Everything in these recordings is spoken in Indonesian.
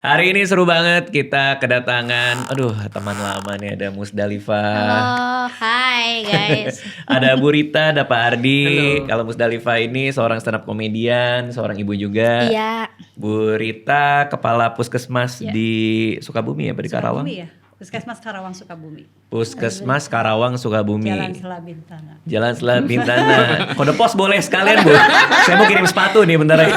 Hari ini seru banget kita kedatangan, aduh teman lama nih ada Musdalifah, Halo, hai guys. ada Bu Rita, ada Pak Ardi. Halo. Kalau Musdalifah ini seorang stand up komedian, seorang ibu juga. Iya, Bu Rita kepala puskesmas Ya. di Sukabumi ya, di Karawang. Sukabumi ya, Puskesmas Karawang Sukabumi. Puskesmas Karawang Sukabumi. Jalan Selabintana. Jalan Selat Bintana. Kode pos boleh sekalian Bu. Saya mau kirim sepatu nih bentar lagi.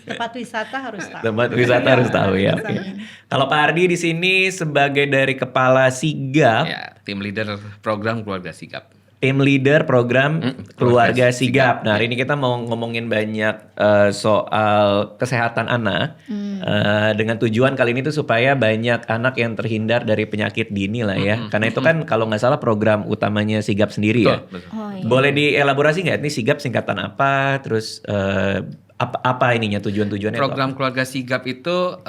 Tempat wisata harus tahu. Tempat wisata harus tahu ya. Oke. Kalau Pak Ardi di sini sebagai dari kepala sigap, Ya, tim leader program keluarga sigap. tim leader program keluarga keluarga sigap. sigap. Nah, hari ini kita mau ngomongin banyak soal kesehatan anak. Dengan tujuan kali ini tuh supaya banyak anak yang terhindar dari penyakit dini lah ya. Karena itu kan kalau nggak salah program utamanya sigap sendiri ya. Betul. oh iya. Boleh dielaborasi nggak? Ini sigap singkatan apa? Terus apa ininya tujuan-tujuannya? Program keluarga sigap itu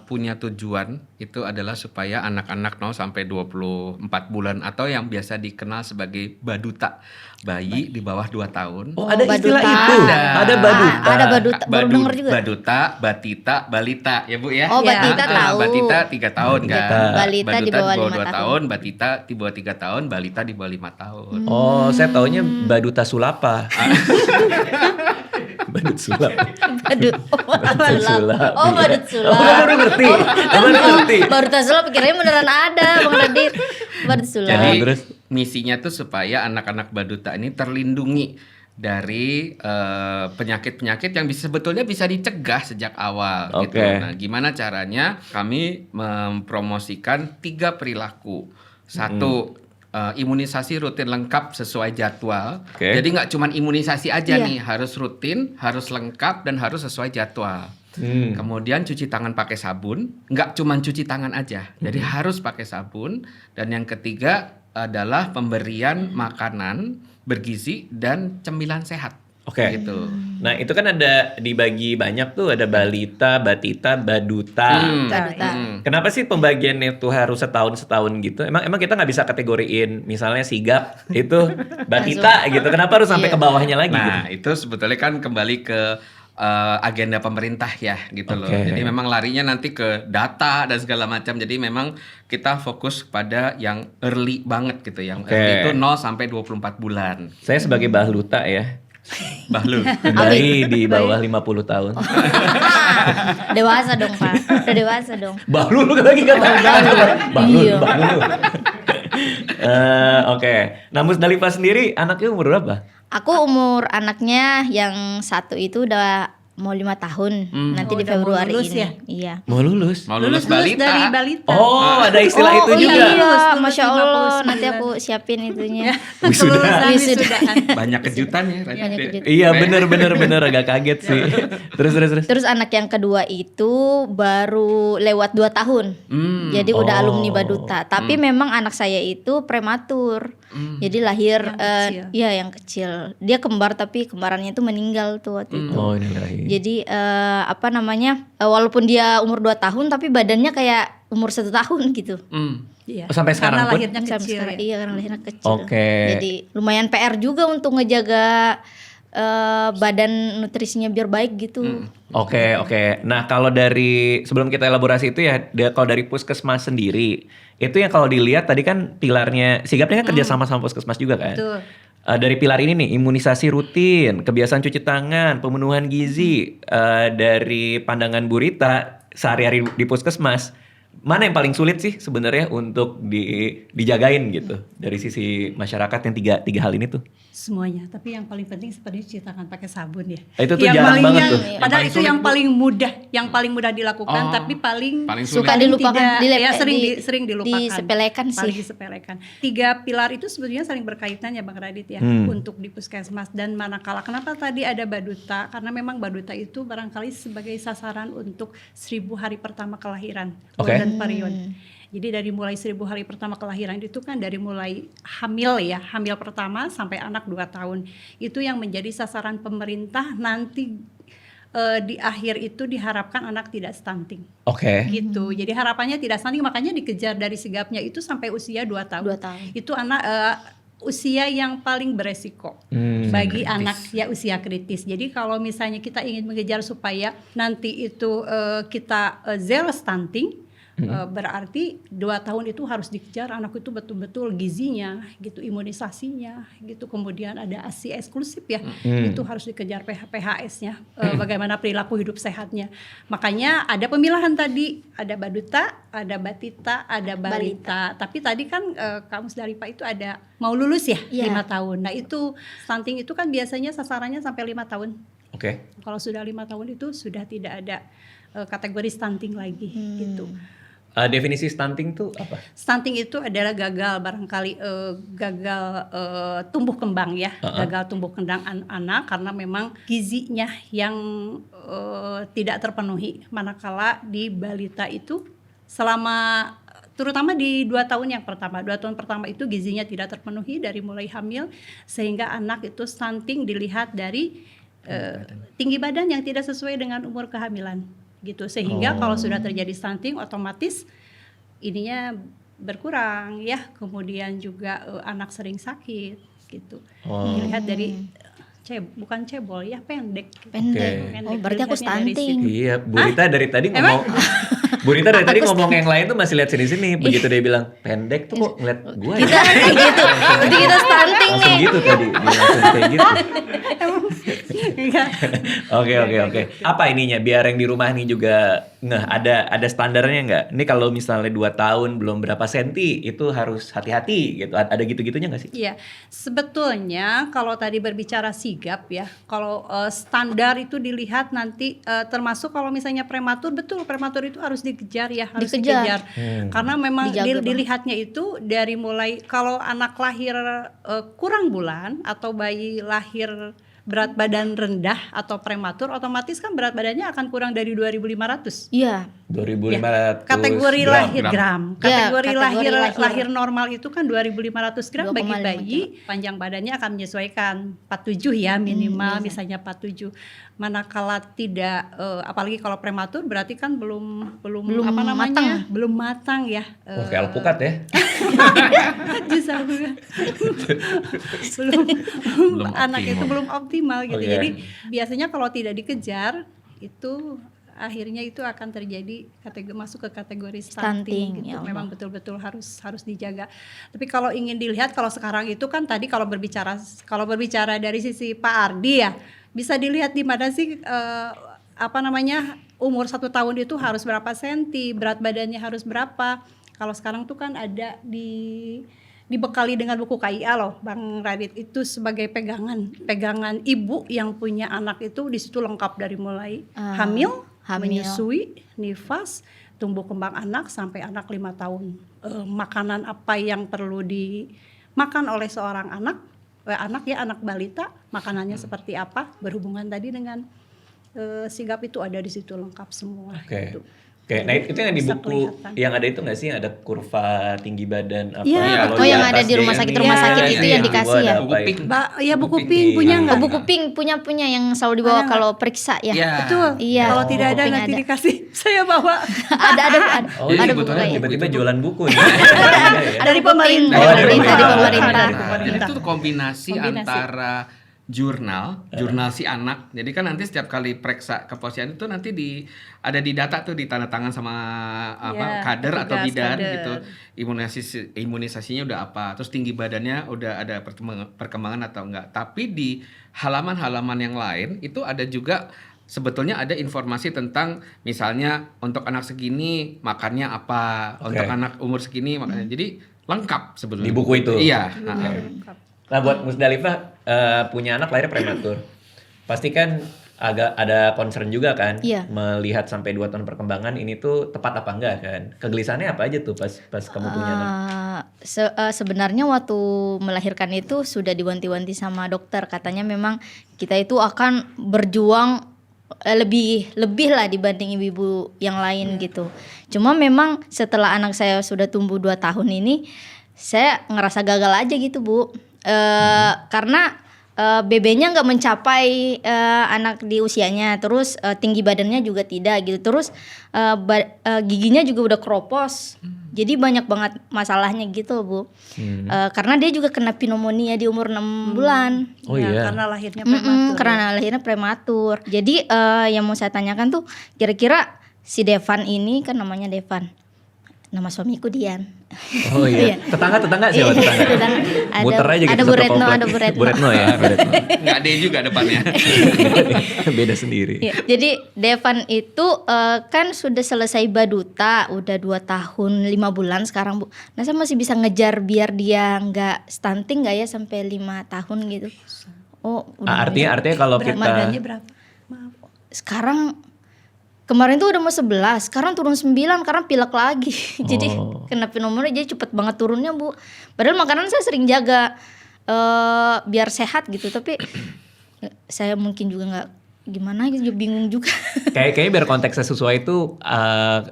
punya tujuan itu adalah supaya anak-anak 0 sampai 24 bulan atau yang biasa dikenal sebagai baduta, bayi di bawah 2 tahun. Oh, ada istilah baduta. itu. Ada baduta. Ada baduta, baru denger juga. Baduta, batita, balita ya Bu ya. Oh, Ya. batita tahu. Batita 3 tahun kan. Balita di bawah 5 2 tahun. tahun, batita di bawah 3 tahun, balita di bawah 5 tahun. Oh, saya taunya baduta sulapa. Badut sulap. Badut. Badut sulap. Oh, badut sulap. Oh, baru ngerti. Baru ngerti. Badut sulap pikirnya beneran ada, Bang Radit. Badut sulap. Jadi terus? misinya tuh supaya anak-anak baduta ini terlindungi dari penyakit-penyakit yang sebetulnya bisa dicegah sejak awal gitu. Oke. Nah, gimana caranya? Kami mempromosikan 3 perilaku. Satu, imunisasi rutin lengkap sesuai jadwal. Oke. Jadi nggak cuma imunisasi aja Iya. nih, harus rutin, harus lengkap dan harus sesuai jadwal. Kemudian cuci tangan pakai sabun, nggak cuma cuci tangan aja, jadi harus pakai sabun. Dan yang ketiga adalah pemberian makanan bergizi dan cemilan sehat. Oke. Gitu. Nah, itu kan ada dibagi banyak tuh, ada balita, batita, baduta. Baduta. Kenapa sih pembagiannya tuh harus setahun gitu? Emang kita nggak bisa kategoriin misalnya sigap itu batita gitu. Kenapa harus sampai ke bawahnya lagi gitu? Nah, itu sebetulnya kan kembali ke agenda pemerintah ya gitu loh. Oke. Jadi memang larinya nanti ke data dan segala macam. Jadi memang kita fokus pada yang early banget gitu. Yang Oke. early itu 0 sampai 24 bulan. Saya sebagai bahluta ya. Bahlu. Bayi di bawah 50 tahun. Dewasa dong, Pak. Udah dewasa dong. Bahlu lu lagi kan? Bahlu, Iya. bahlu. Oke. Nah, Musdalifah sendiri anaknya umur berapa? Aku umur anaknya yang satu itu udah mau 5 tahun. Nanti Oh, di udah mau Februari lulus ini. ya? Iya. Mau lulus. Mau lulus Lulus balita. dari balita. Oh, ada istilah itu iya, juga. Lulus Masya Allah. 59. Nanti aku siapin itunya. Wisuda. Wisudaan. Banyak kejutan ya. Radit. Banyak kejutan. Iya, bener agak kaget sih. Terus. Terus anak yang kedua itu baru lewat 2 tahun. Jadi udah Oh. alumni Baduta. Tapi memang anak saya itu prematur. Jadi lahir Yang kecil. ya yang kecil. Dia kembar tapi kembarannya itu meninggal tuh waktu itu. Oh, ini lagi. Jadi walaupun dia umur 2 tahun tapi badannya kayak umur 1 tahun gitu. Iya. Oh, sampai sekarang Karena pun? lahirnya Sampai kecil sekarang, ya. iya karena lahirnya kecil. Oke. Jadi lumayan PR juga untuk ngejaga badan nutrisinya biar baik gitu. Oke. Nah, kalau dari sebelum kita elaborasi itu ya, kalau dari puskesmas sendiri, itu yang kalau dilihat tadi kan pilarnya, sigapnya kan kerja sama puskesmas juga kan? Betul. Dari pilar ini nih, imunisasi rutin, kebiasaan cuci tangan, pemenuhan gizi, dari pandangan Bu Rita sehari-hari di puskesmas, mana yang paling sulit sih sebenarnya untuk dijagain gitu dari sisi masyarakat yang tiga hal ini tuh? Semuanya, tapi yang paling penting seperti cuci tangan pakai sabun ya. Itu tuh jarang banget tuh. Padahal Yang itu paling yang sulit, paling mudah dilakukan, Oh, tapi paling paling sulit. Suka dilupakan, ya sering dilupakan. disepelekan Paling sih. disepelekan. 3 pilar itu sebetulnya saling berkaitan ya Bang Radit ya, untuk di puskesmas dan manakala. Kenapa tadi ada baduta? Karena memang baduta itu barangkali sebagai sasaran untuk 1000 hari pertama kelahiran, Oke. golden period. Jadi dari mulai 1000 hari pertama kelahiran itu kan dari mulai hamil pertama sampai anak 2 tahun. Itu yang menjadi sasaran pemerintah nanti di akhir itu diharapkan anak tidak stunting. Oke. Gitu. Jadi harapannya tidak stunting, makanya dikejar dari sigapnya itu sampai usia 2 tahun. 2 tahun. Itu anak usia yang paling beresiko bagi anak ya usia kritis. Jadi kalau misalnya kita ingin mengejar supaya nanti itu kita zero stunting, berarti 2 tahun itu harus dikejar anak itu betul-betul gizinya gitu, imunisasinya gitu, kemudian ada ASI eksklusif ya, itu harus dikejar PHS-nya, bagaimana perilaku hidup sehatnya. Makanya ada pemilahan tadi, ada Baduta, ada Batita, ada Balita. Tapi tadi kan Kak Musdalifah itu ada mau lulus ya, 5 tahun. Nah itu stunting itu kan biasanya sasarannya sampai 5 tahun. Oke. Kalau sudah 5 tahun itu sudah tidak ada kategori stunting lagi gitu. Definisi stunting tuh apa? Stunting itu adalah gagal barangkali gagal tumbuh kembang ya, gagal tumbuh kembang anak karena memang gizinya yang tidak terpenuhi. Manakala di balita itu selama terutama di 2 tahun yang pertama, 2 tahun pertama itu gizinya tidak terpenuhi dari mulai hamil sehingga anak itu stunting dilihat dari tinggi badan yang tidak sesuai dengan umur kehamilan. Gitu, sehingga kalau sudah terjadi stunting otomatis ininya berkurang ya, kemudian juga anak sering sakit gitu. Dilihat dari bukan cebol ya, pendek. Oh, berarti aku stunting. Iya, Bu Rita dari tadi ngomong Bu Rita dari tadi ngomong yang lain tuh masih lihat sini-sini. Begitu dia bilang pendek tuh kok ngeliat gue Kita kayak gitu. Berarti kita stunting langsung nih. gitu tadi, dia langsung kayak gitu. Oke. Apa ininya biar yang di rumah nih juga ada standarnya nggak? Ini kalau misalnya 2 tahun belum berapa senti itu harus hati-hati gitu. Ada gitu-gitunya nggak sih? Iya, sebetulnya kalau tadi berbicara sigap ya, kalau standar itu dilihat nanti termasuk kalau misalnya prematur, betul prematur itu harus dikejar ya, harus dikejar. Karena memang dilihatnya itu dari mulai kalau anak lahir kurang bulan atau bayi lahir berat badan rendah atau prematur, otomatis kan berat badannya akan kurang dari 2.500. Iya. 2.500 Ya, kategori lahir gram. Kategori kategori lahir normal itu kan 2.500 gram bagi 2,5 bayi. Panjang badannya akan menyesuaikan 47 ya minimal, misalnya 47. Manakala tidak apalagi kalau prematur berarti kan belum apa namanya? Belum matang ya. Wah, kayak alpukat ya. belum anak itu belum optimal gitu. Okay. Jadi biasanya kalau tidak dikejar itu akhirnya itu akan terjadi masuk ke kategori stunting gitu. Ya, memang betul-betul harus dijaga. Tapi kalau ingin dilihat kalau sekarang itu kan tadi kalau berbicara dari sisi Pak Ardi ya, bisa dilihat di mana sih umur 1 tahun itu harus berapa senti, berat badannya harus berapa. Kalau sekarang tuh kan ada dibekali dengan buku KIA loh, Bang Radit, itu sebagai pegangan ibu yang punya anak itu di situ lengkap dari mulai hamil, menyusui, nifas, tumbuh kembang anak sampai anak 5 tahun. Makanan apa yang perlu dimakan oleh seorang anak balita, makanannya seperti apa, berhubungan tadi dengan sigap itu ada di situ lengkap semua. Gitu. Oke, nah itu yang di buku yang ada itu nggak sih, ada kurva tinggi badan apa? Iya, Kalau yang ada di rumah sakit itu yang dikasih ya. Buku pink. Buku pink punya nggak? Buku pink punya yang selalu dibawa kalau periksa ya. Betul. Iya. Kalau tidak ada nanti dikasih, saya bawa. ada Oh, ada buku buku tiba-tiba jualan buku ya. dari pemerintah. Dari pemerintah. Itu tuh kombinasi antara jurnal si anak. Jadi kan nanti setiap kali periksa keposisian itu nanti ada di data tuh, di tanda tangan sama kader atau bidan gitu. Imunisasinya udah apa, terus tinggi badannya udah ada perkembangan atau enggak. Tapi di halaman-halaman yang lain itu ada juga sebetulnya ada informasi tentang misalnya untuk anak segini makannya apa, untuk anak umur segini makannya. Jadi lengkap sebetulnya. Di buku itu. Iya. Nah buat Musdalifah punya anak lahir prematur, pasti kan agak ada concern juga kan, melihat sampai 2 tahun perkembangan ini tuh tepat apa enggak kan? Kegelisahannya apa aja tuh pas kamu punya anak? Sebenarnya waktu melahirkan itu sudah diwanti-wanti sama dokter, katanya memang kita itu akan berjuang lebih lah dibanding ibu-ibu yang lain gitu. Cuma memang setelah anak saya sudah tumbuh 2 tahun ini, saya ngerasa gagal aja gitu Bu. Karena BB-nya nggak mencapai anak di usianya, terus tinggi badannya juga tidak gitu, terus giginya juga udah keropos, jadi banyak banget masalahnya gitu Bu. Karena dia juga kena pneumonia di umur 6 bulan. Oh iya. Karena lahirnya prematur. Karena lahirnya prematur. Jadi yang mau saya tanyakan tuh, kira-kira si Devan ini, kan namanya Devan, nama suamiku Dian. Oh iya. Tetangga siapa tetangga? Muter aja gitu. Ada Bu satu Retno, komplek. ada Bu Retno. Bu Retno ya. Bu Retno. Nggak ada juga depannya. Beda sendiri. Iya, jadi Devan itu kan sudah selesai baduta, udah 2 tahun 5 bulan sekarang Bu. Nah saya masih bisa ngejar biar dia nggak stunting nggak ya sampai 5 tahun gitu. Oh udah. Artinya kalau Berat kita badannya berapa? Maaf. Sekarang kemarin tuh udah mau 11, sekarang turun 9 karena pilek lagi. Jadi kena pneumonia jadi cepet banget turunnya Bu. Padahal makanan saya sering jaga biar sehat gitu, tapi saya mungkin juga nggak gimana gitu, bingung juga. kayaknya biar konteksnya sesuai itu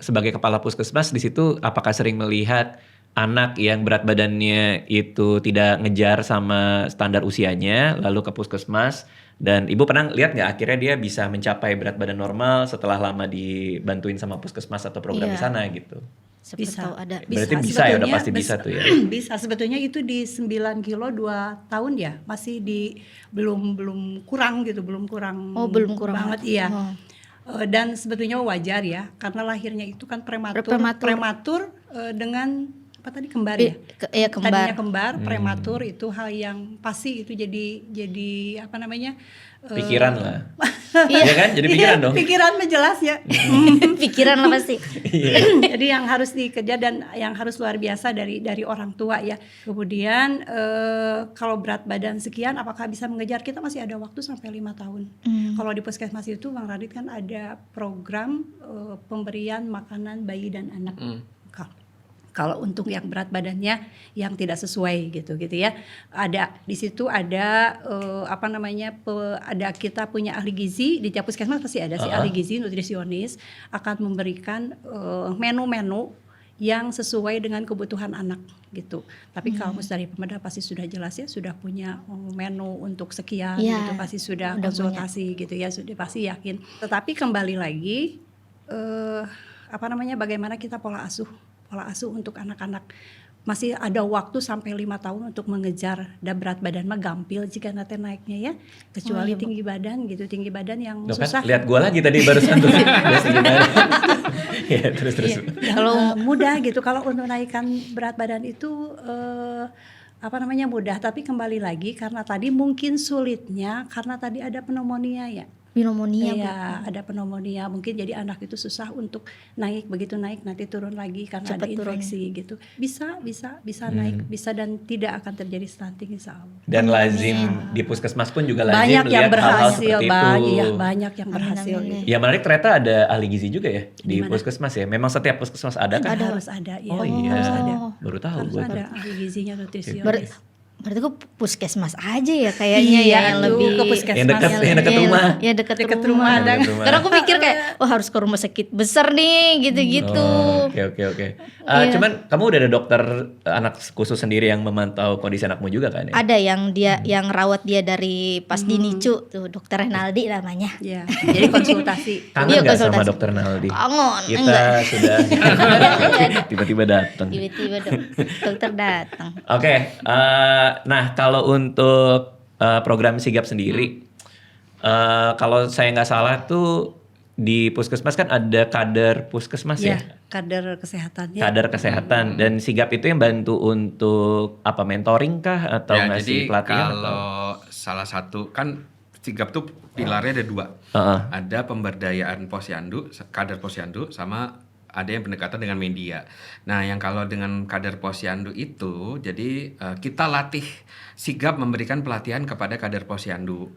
sebagai kepala puskesmas di situ apakah sering melihat anak yang berat badannya itu tidak ngejar sama standar usianya lalu ke puskesmas, dan Ibu pernah lihat nggak akhirnya dia bisa mencapai berat badan normal setelah lama dibantuin sama puskesmas atau program di Iya. sana gitu. Siapa tahu ada. Berarti bisa ya, udah Sebetulnya pasti bisa tuh ya. Bisa, sebetulnya itu di 9 kilo 2 tahun ya, masih di belum kurang gitu, belum kurang. Oh, belum kurang banget iya. Oh. Dan sebetulnya wajar ya, karena lahirnya itu kan prematur dengan apa tadi, kembar ya? Iya, kembar. Tadinya kembar, prematur itu hal yang pasti itu jadi apa namanya? Pikiran lah. Iya kan? Jadi pikiran dong. Pikiran menjelas ya. Pikiran lah pasti. Jadi yang harus dikejar dan yang harus luar biasa dari orang tua ya. Kemudian kalau berat badan sekian apakah bisa mengejar, kita masih ada waktu sampai 5 tahun. Kalau di puskesmas itu Bang Radit kan ada program pemberian makanan bayi dan anak. Kalau untuk yang berat badannya yang tidak sesuai gitu ya, ada di situ ada ada kita punya ahli gizi di tiap puskesmas pasti ada si ahli gizi nutrisionis akan memberikan menu-menu yang sesuai dengan kebutuhan anak gitu. Tapi kalau dari Pemda pasti sudah jelas ya, sudah punya menu untuk sekian gitu, pasti sudah konsultasi punya. Gitu ya, sudah pasti yakin. Tetapi kembali lagi bagaimana kita pola asuh untuk anak-anak. Masih ada waktu sampai 5 tahun untuk mengejar, dan berat badan mah gampil jika nanti naiknya ya, kecuali tinggi badan gitu, tinggi badan yang susah. Kan, lihat gua lagi tadi barusan tuh. Ya, terus. Kalau mudah gitu, kalau untuk naikkan berat badan itu mudah, tapi kembali lagi karena tadi mungkin sulitnya karena tadi ada pneumonia ya. Pneumonia. Iya, ada pneumonia. Mungkin jadi anak itu susah untuk naik, begitu naik nanti turun lagi karena Cepat ada infeksi gitu. Bisa naik, bisa, dan tidak akan terjadi stunting insya Allah. Dan lazim di puskesmas pun juga lazim Banyak yang melihat hal-hal berhasil, seperti itu. banyak yang berhasil. Gitu. Ya menarik, ternyata ada ahli gizi juga ya di puskesmas ya. Memang setiap puskesmas ada kan? Harus ada, ya. Oh iya, Harus ada. Baru tahu Harus gue. ada ahli gizinya, nutrisionis. Berarti kok puskesmas aja ya kayaknya ya yang itu lebih ke puskesmas yang dekat rumah. Ya dekat Dekat rumah. rumah. Karena aku pikir kayak harus ke rumah sakit besar nih gitu-gitu. Oke. Cuman kamu udah ada dokter anak khusus sendiri yang memantau kondisi anakmu juga kan ya? Ada yang dia yang rawat dia dari pas di NICU tuh, Dokter Renaldi namanya. Ya, jadi konsultasi. Kangen Iya, nggak sama konsultasi. dokter Naldi? Kangen, Kita enggak. sudah tiba-tiba datang. Tiba-tiba dokter datang. Oke, nah kalau untuk program sigap sendiri, kalau saya nggak salah tuh di puskesmas kan ada kader puskesmas ya? Kader kesehatannya. Kader kesehatan, dan sigap itu yang bantu untuk apa, mentoring kah atau ngasih jadi pelatihan? kalau salah satu kan sigap tuh pilarnya ada 2. Ada pemberdayaan posyandu, kader posyandu, sama ada yang pendekatan dengan media. Nah, yang kalau dengan kader posyandu itu, jadi kita latih sigap memberikan pelatihan kepada kader posyandu,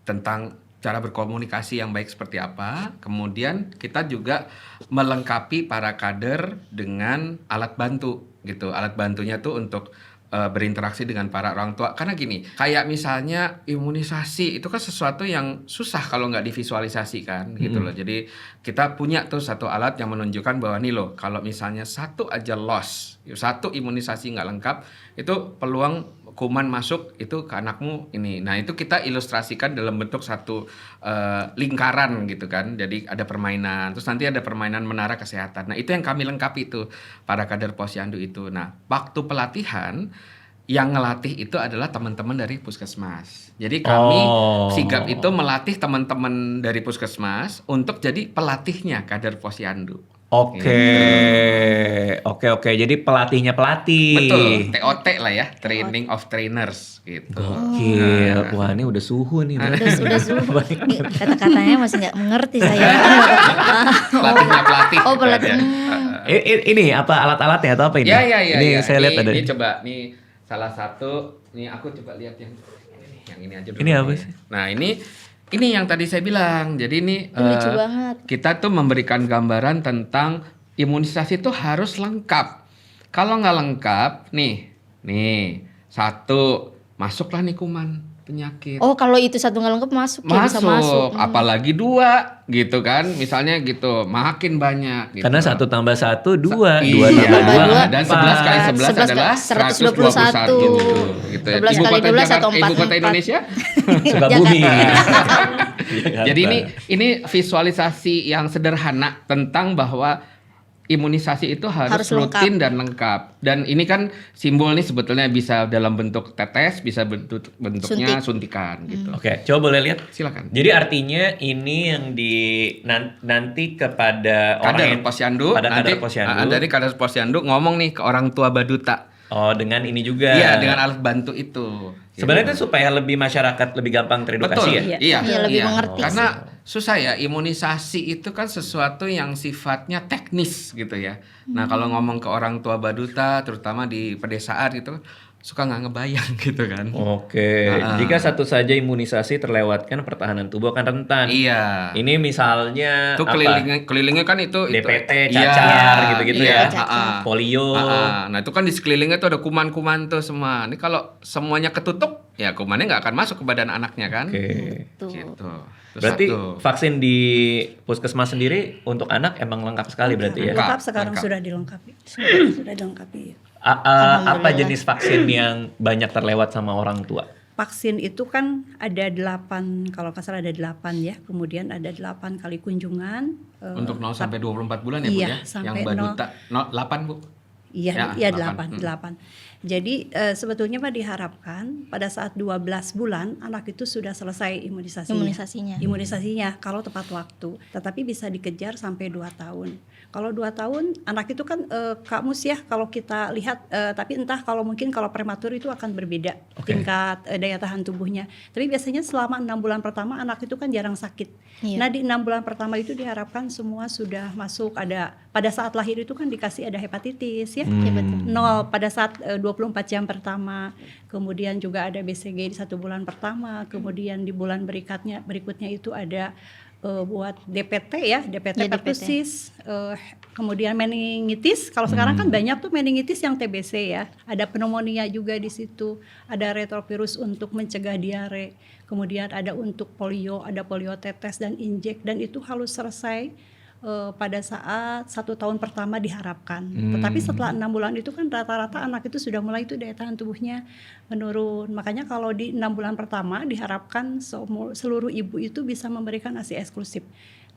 tentang cara berkomunikasi yang baik seperti apa. Kemudian kita juga melengkapi para kader dengan alat bantu gitu. Alat bantunya tuh untuk berinteraksi dengan para orang tua. Karena gini, kayak misalnya imunisasi itu kan sesuatu yang susah kalau nggak divisualisasikan gitu loh. Jadi kita punya tuh satu alat yang menunjukkan bahwa nih loh, kalau misalnya satu aja loss, satu imunisasi nggak lengkap, itu peluang kuman masuk itu ke anakmu ini. Nah, itu kita ilustrasikan dalam bentuk satu lingkaran gitu kan. Jadi ada permainan, terus nanti ada permainan menara kesehatan. Nah, itu yang kami lengkapi itu para kader posyandu itu. Nah, waktu pelatihan yang ngelatih itu adalah teman-teman dari puskesmas. Jadi kami sigap itu melatih teman-teman dari puskesmas untuk jadi pelatihnya kader posyandu. Oke. Jadi pelatihnya pelatih. Betul, TOT lah ya, Training of Trainers gitu. Gokil. Wah, ini udah suhu nih. Udah suhu. Nih, kata-katanya masih nggak mengerti saya. Pelatihnya pelatih. Oh, pelatih. Ini apa alat-alatnya atau apa ini? Ya. Ini saya lihat ada. Ini coba nih salah satu nih aku coba lihat yang ini aja dulu. Ini apa sih? Nah, ini yang tadi saya bilang. Jadi ini Lucu banget. kita tuh memberikan gambaran tentang imunisasi itu harus lengkap. Kalau nggak lengkap, nih, satu masuklah nih kuman penyakit. Oh, kalau itu satu nggak lengkap masuk ya, bisa masuk. Apalagi 2 gitu kan, misalnya gitu, makin banyak. Gitu. Karena 1 tambah 1 2, 2 Iya, tambah 2 dan 11 kali 11 adalah 121 gitu. 12 kali 12 atau 4. Ibu kota Indonesia? Sukabumi. Jadi ini visualisasi yang sederhana tentang bahwa imunisasi itu harus rutin dan lengkap. Dan ini kan simbol nih sebetulnya bisa dalam bentuk tetes, bisa bentuknya suntikan gitu. Oke, coba boleh lihat. Silakan. Jadi artinya ini yang nanti kepada orang yang posyandu, pada kader posyandu. Dari kader posyandu ngomong nih ke orang tua baduta. Oh, dengan ini juga. Iya, dengan alat bantu itu. Sebenarnya itu supaya masyarakat lebih gampang teredukasi. Betul. Ya. Iya, lebih mengerti. Karena susah ya, imunisasi itu kan sesuatu yang sifatnya teknis gitu ya. Nah, kalau ngomong ke orang tua baduta, terutama di pedesaan gitu, suka nggak ngebayang gitu kan. Oke. Jika satu saja imunisasi terlewatkan, pertahanan tubuh akan rentan. Iya. Ini misalnya Itu kelilingnya kan itu DPT, cacar gitu-gitu iya, ya. Polio. Nah, itu kan di sekelilingnya tuh ada kuman-kuman tuh semua. Ini kalau semuanya ketutup, ya kumannya nggak akan masuk ke badan anaknya kan. Oke. Gitu. Terus Berarti satu. vaksin di puskesmas sendiri untuk anak emang lengkap sekali berarti ya. Lengkap sekarang Lengkap. sudah dilengkapi. Sudah dilengkapi. Apa jenis vaksin yang banyak terlewat sama orang tua? Vaksin itu kan ada 8, kalau nggak salah ada 8 ya. Kemudian ada 8 kali kunjungan. Untuk 0 sampai 24 bulan ya, Bu iya, ya? sampai Yang baduta 8, Bu. Iya, Ya, 8. Jadi sebetulnya Pak diharapkan pada saat 12 bulan anak itu sudah selesai imunisasinya kalau tepat waktu. Tetapi bisa dikejar sampai 2 tahun. Kalau 2 tahun anak itu kan Kak Mus ya, kalau kita lihat tapi entah kalau prematur itu akan berbeda tingkat daya tahan tubuhnya. Tapi biasanya selama 6 bulan pertama anak itu kan jarang sakit. Iya. Nah, di 6 bulan pertama itu diharapkan semua sudah masuk, ada pada saat lahir itu kan dikasih ada hepatitis ya. Iya, betul. 0 pada saat 24 jam pertama. Kemudian juga ada BCG di 1 bulan pertama, kemudian di bulan berikutnya itu ada buat DPT ya, DPT pertusis, kemudian meningitis. Kalau sekarang kan banyak tuh meningitis yang TBC ya. Ada pneumonia juga di situ, ada retrovirus untuk mencegah diare. Kemudian ada untuk polio, ada polio tetes dan injek, dan itu harus selesai pada saat 1 tahun pertama diharapkan. Tetapi setelah 6 bulan itu kan rata-rata anak itu sudah mulai itu daya tahan tubuhnya menurun. Makanya kalau di 6 bulan pertama diharapkan seluruh ibu itu bisa memberikan ASI eksklusif.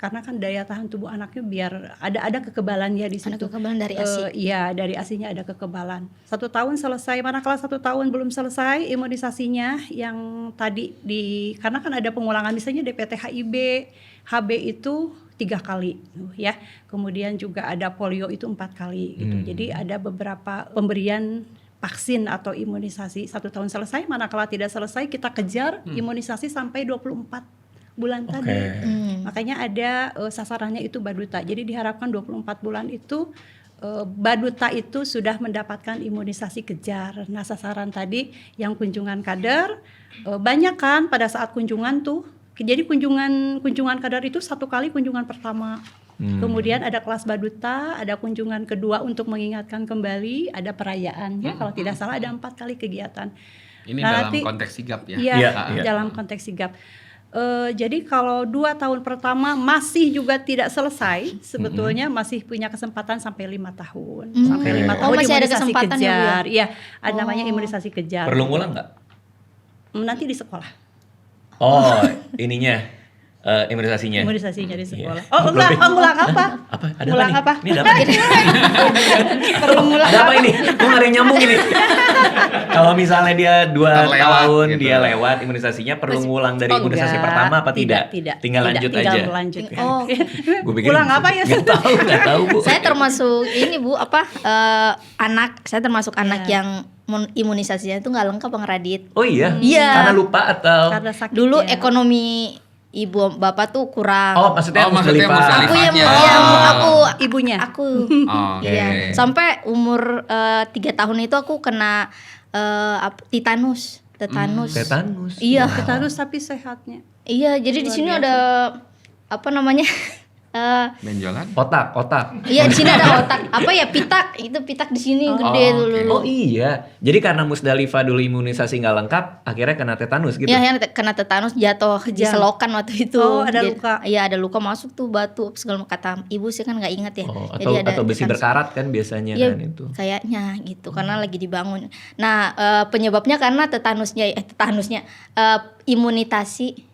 Karena kan daya tahan tubuh anaknya biar ada kekebalan ya di situ. Ada kekebalan dari ASI. Iya, dari ASI-nya ada kekebalan. 1 tahun selesai, manakala 1 tahun belum selesai imunisasinya yang tadi karena kan ada pengulangan, misalnya DPT HIB, HB itu 3 kali ya. Kemudian juga ada polio itu 4 kali gitu. Jadi ada beberapa pemberian vaksin atau imunisasi 1 tahun selesai, manakala tidak selesai kita kejar imunisasi sampai 24 bulan tadi. Makanya ada sasarannya itu baduta. Jadi diharapkan 24 bulan itu baduta itu sudah mendapatkan imunisasi kejar. Nah, sasaran tadi yang kunjungan kader banyak kan pada saat kunjungan tuh. Jadi kunjungan kader itu 1 kali kunjungan pertama. Kemudian ada kelas baduta, ada kunjungan kedua untuk mengingatkan kembali, ada perayaan ya. Kalau tidak salah ada 4 kali kegiatan. Ini Nah, dalam konteks sigap ya. Iya, Iya. dalam konteks sigap. Jadi kalau 2 tahun pertama masih juga tidak selesai, sebetulnya masih punya kesempatan sampai 5 tahun. Sampai 5 tahun masih ada imunisasi kesempatan ya, Bu, ya? kejar. Iya, ada namanya imunisasi kejar. Perlu ngulang nggak? Nanti di sekolah. Oh, ininya imunisasinya. Imunisasinya di sekolah. Iya. Oh, ngulang apa? Apa? Ada Ngulang apa apa? nih? Ini ada apa nih? Perlu ngulang. Ada apa ini? Gue gak ada yang nyambung ini. Kalau misalnya dia 2 Terlewat tahun gitu. dia lewat imunisasinya, perlu ngulang dari imunisasi enggak. pertama apa tidak? Tidak. Tinggal lanjut tinggal aja. melanjutkan. Oh. Gue pikir Ngulang apa ya? Gak tahu Bu. Saya termasuk ini Bu, saya termasuk anak yang imunisasinya itu nggak lengkap Bang Radit. Oh iya? Iya. Karena lupa atau? Karena sakit Dulu ya. ekonomi ibu bapak tuh kurang. Oh maksudnya maksudnya Musdalifah. aku yang Musdalifahnya. aku Ibunya. Aku. Oh, oke. Iya. Sampai umur 3 tahun itu aku kena tetanus. Tetanus. Iya. Tetanus tapi sehatnya. Iya, jadi di sini ada apa namanya? Benjolan. Otak. Iya, di sini ada otak. Apa ya? Pitak. Itu pitak di sini gede Oh, dulu. Oh iya. Jadi karena Musdalifah dulu imunisasi nggak lengkap, akhirnya kena tetanus gitu. Iya, yang kena tetanus jatuh di Kejang. selokan waktu itu. Oh, ada Jadi- luka. Iya, ada luka masuk tuh batu segala kata ibu sih kan nggak ingat ya. Oh, Jadi ada atau besi tetanus. berkarat kan biasanya Iya, kan itu. kayaknya gitu karena lagi dibangun. Nah, penyebabnya karena tetanusnya imunisasi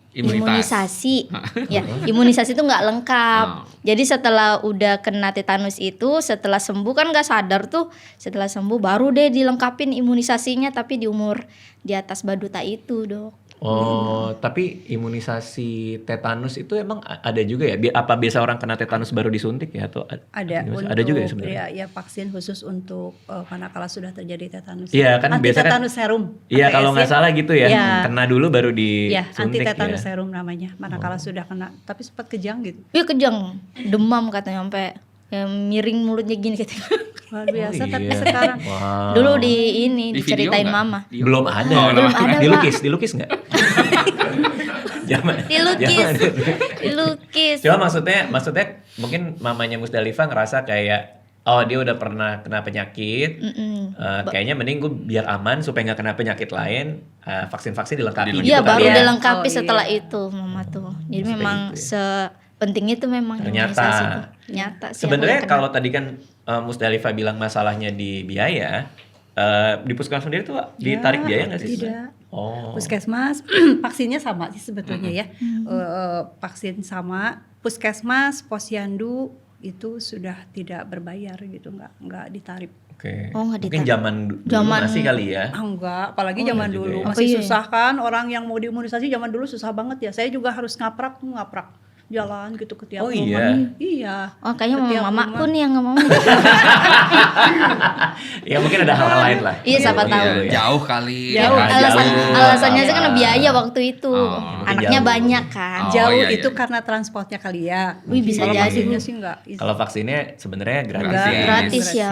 ya imunisasi itu nggak lengkap. Jadi setelah udah kena tetanus itu, setelah sembuh kan nggak sadar tuh, setelah sembuh baru deh dilengkapin imunisasinya tapi di umur di atas baduta itu Dok. Oh, tapi imunisasi tetanus itu emang ada juga ya? Apa biasa orang kena tetanus baru disuntik ya atau Ada gimana? untuk Ada juga ya sebenarnya. ya vaksin khusus untuk manakala sudah terjadi tetanus. Iya, kan anti biasa kan- tetanus serum. Iya, ATS kalau nggak ya. salah gitu ya. Iya. Kena dulu baru Ya, disuntik anti tetanus ya. serum namanya. Manakala sudah kena, tapi sempat kejang gitu. Iya kejang, demam katanya sampai ya, miring mulutnya gini katanya. Luar biasa, Oh, tapi iya. sekarang Wow. Dulu di ini Di diceritain video nggak? mama. Belum ada. Oh, belum ada, Dilukis nggak? Dilukis. Zaman. Dilukis. Cuma maksudnya mungkin mamanya Musdalifah ngerasa kayak oh dia udah pernah kena penyakit, kayaknya mending gue biar aman supaya nggak kena penyakit lain, vaksin-vaksin dilengkapi. Iya, gitu baru kali ya. dilengkapi Oh, iya. setelah itu mama tuh. Jadi Sampai memang gitu ya. sepenting itu memang Ternyata. imunisasi tuh. Nyata sih. Sebenarnya aku yang kena. kalau tadi kan Musdalifah bilang masalahnya di biaya, di puskesmas sendiri tuh ditarik biaya nggak sih? tidak. Oh. Puskesmas vaksinnya sama sih sebetulnya ya. Vaksin sama, puskesmas, posyandu itu sudah tidak berbayar gitu, nggak ditarik. Oke. Oh, nggak Mungkin ditarik. zaman dulu Zaman- masih kali ya. Enggak, apalagi Oh, zaman iya juga dulu ya. masih Oh, iya. susah kan, orang yang mau diimunisasi zaman dulu susah banget ya. Saya juga harus ngaprak jalan gitu ke tiap Oh, rumah. iya? Iya. Oh, kayaknya Ke tiap mamaku rumah. nih yang nggak mau. Ya mungkin ada hal lain lah. Iya, siapa tahu. Gitu ya. Jauh kali. Jauh. ya kan? Alasannya sih karena Apa? biaya waktu itu. Oh, Anaknya jauh. banyak kan. Oh, Jauh iya, itu iya. karena transportnya kali ya. Wih, bisa Kalau jadi. vaksinnya sih enggak. Kalau vaksinnya sebenarnya gratis. Enggak, ya. Gratis ya.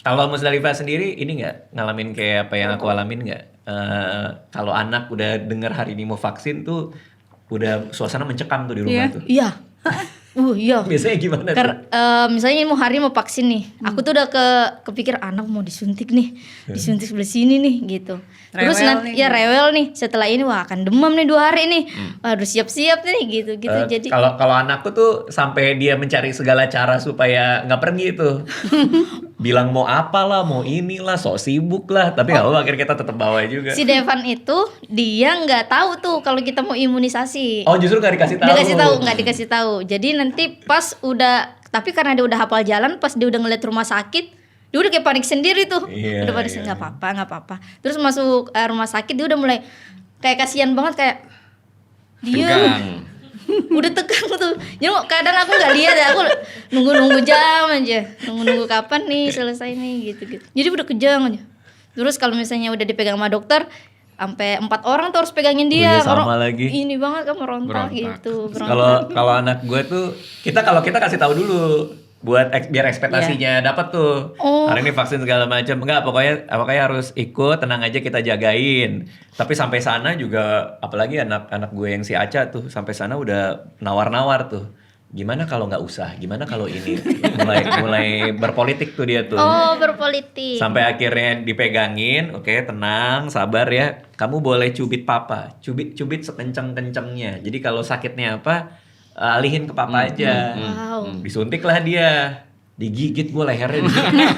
Kalau Musdalifah sendiri ini nggak ngalamin kayak apa yang aku alamin nggak? Kalau anak udah dengar hari ini mau vaksin tuh udah suasana mencekam tuh di rumah Iya. tuh. Iya. Iya. Biasanya gimana tuh? Misalnya ini mau hari mau vaksin nih, aku tuh udah kepikir anak mau disuntik nih, disuntik sebelah sini nih gitu. Terus Rewel nanti nih. ya rewel nih. Setelah ini wah akan demam nih 2 hari nih, harus siap-siap nih gitu. Jadi Kalau anakku tuh sampai dia mencari segala cara supaya nggak pergi tuh. Bilang mau apalah, mau inilah, sok sibuk lah. Tapi nggak apa-apa, akhirnya kita tetap bawa juga. si Devan itu dia nggak tahu tuh kalau kita mau imunisasi. Oh justru nggak dikasih tahu. Nggak dikasih tahu. Jadi nanti pas udah, tapi karena dia udah hafal jalan, pas dia udah ngeliat rumah sakit, dia udah kayak panik sendiri tuh. Iya, Udah panik iya. nggak apa-apa. Terus masuk rumah sakit dia udah mulai kayak kasihan banget kayak dia Tegang. udah tegang tuh. Jadi kadang aku nggak lihat ya, aku nunggu jam aja, nunggu kapan nih selesai nih gitu. Jadi udah kejang aja. Terus kalau misalnya udah dipegang sama dokter, sampai 4 orang tuh harus pegangin dia. iya, sama Orang lagi. ini banget kan merontak Berontak. gitu. Kalau anak gue tuh kalau kita kasih tahu dulu buat biar ekspektasinya dapat tuh. Oh. Hari ini vaksin segala macam. Enggak, pokoknya harus ikut, tenang aja kita jagain. Tapi sampai sana juga apalagi anak gue yang si Aca tuh sampai sana udah nawar-nawar tuh. gimana kalau nggak usah, gimana kalau ini, mulai berpolitik tuh dia tuh. Oh, berpolitik. Sampai akhirnya dipegangin, oke tenang, sabar ya. Kamu boleh cubit papa, cubit sekencang-kencangnya. Jadi kalau sakitnya apa, alihin ke papa aja. Wow. Disuntiklah dia, digigit gue lehernya digigit.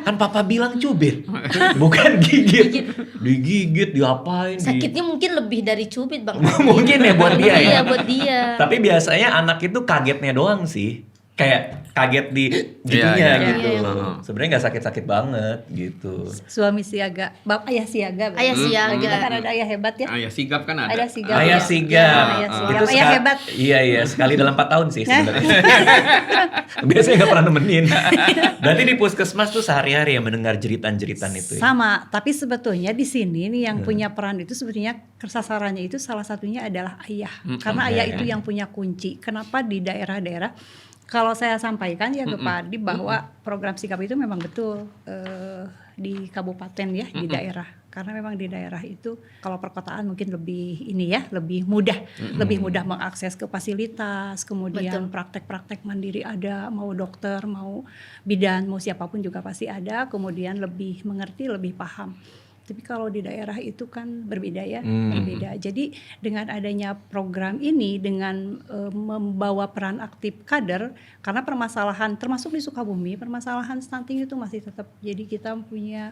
Kan papa bilang cubit, bukan gigit. Digigit, diapain? Sakitnya mungkin lebih dari cubit, Bang. Mungkin ya buat dia ya. Iya, buat dia. Tapi biasanya anak itu kagetnya doang sih. Kayak kaget di gitunya Iya, iya. gitu. Iya. Sebenarnya nggak sakit-sakit banget gitu. Suami siaga, ayah siaga. berarti. Ayah siaga. Kita kan ada ayah hebat ya. Ayah sigap kan ada. Ayah sigap. Ayah ya. sigap. Ya, ayah sigap. Itu Ayah seka- hebat. Iya sekali dalam 4 tahun sih sebenarnya. Biasanya nggak pernah nemenin. Berarti di puskesmas tuh sehari-hari ya mendengar jeritan-jeritan itu. Ya? Sama, tapi sebetulnya di sini nih yang punya peran itu sebetulnya sasarannya itu salah satunya adalah ayah. Karena ayah itu yang punya kunci. Kenapa di daerah-daerah kalau saya sampaikan ya ke Pak Adi bahwa program sigap itu memang betul di kabupaten ya, di daerah. Karena memang di daerah itu kalau perkotaan mungkin lebih ini ya, lebih mudah mengakses ke fasilitas, kemudian Betul. praktek-praktek mandiri ada, mau dokter, mau bidan, mau siapapun juga pasti ada, kemudian lebih mengerti, lebih paham. Tapi kalau di daerah itu kan berbeda ya, berbeda. Jadi dengan adanya program ini, dengan membawa peran aktif kader, karena permasalahan termasuk di Sukabumi, permasalahan stunting itu masih tetap. Jadi kita punya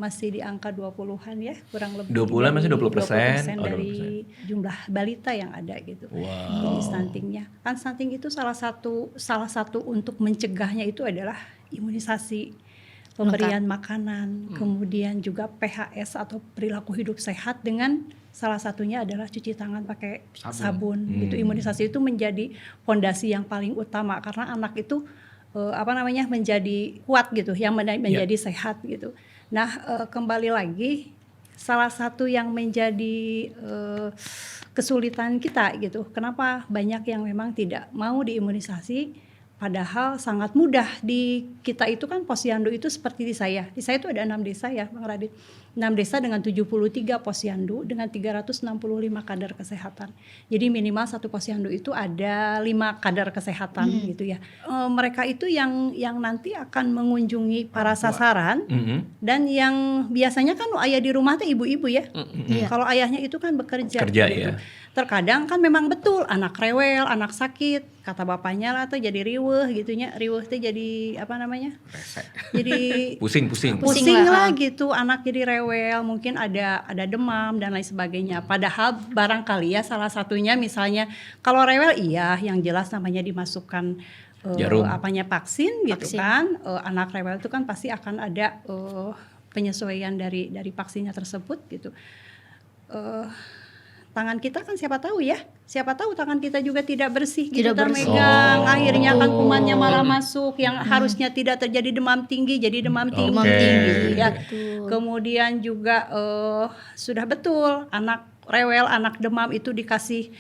masih di angka 20-an ya, kurang lebih 20-an masih 20%, 20% dari jumlah balita yang ada gitu. Wow. Jadi stuntingnya. Kan stunting itu salah satu untuk mencegahnya itu adalah imunisasi. Pemberian makanan, kemudian juga PHS atau perilaku hidup sehat dengan salah satunya adalah cuci tangan pakai sabun. Gitu. Imunisasi itu menjadi fondasi yang paling utama karena anak itu menjadi kuat gitu, yang menjadi sehat gitu. Nah, kembali lagi salah satu yang menjadi kesulitan kita gitu. Kenapa banyak yang memang tidak mau diimunisasi? Padahal sangat mudah di kita itu kan posyandu itu seperti di saya. Di saya itu ada 6 desa ya Bang Radit. 6 desa dengan 73 posyandu dengan 365 kader kesehatan. Jadi minimal satu posyandu itu ada 5 kader kesehatan gitu ya. Mereka itu yang nanti akan mengunjungi para sasaran dan yang biasanya kan ayah di rumah tuh ibu-ibu ya. Kalau ayahnya itu kan bekerja Kerja gitu. ya. Terkadang kan memang betul anak rewel, anak sakit, kata bapaknya lah tuh jadi riweuh gitunya. Riweuh tuh jadi jadi Pusing. pusing lah gitu, anak jadi rewel, mungkin ada demam dan lain sebagainya. Padahal barangkali ya salah satunya misalnya kalau rewel iya yang jelas namanya dimasukkan Jarum. vaksin gitu kan. Anak rewel itu kan pasti akan ada penyesuaian dari vaksinnya tersebut gitu. Tangan kita kan siapa tahu tangan kita juga tidak bersih gitu, Tidak kita bersih. megang akhirnya kan kumannya malah masuk yang harusnya tidak terjadi demam tinggi jadi demam tinggi Oke. gitu ya. Betul. Kemudian juga sudah betul anak rewel, anak demam itu dikasih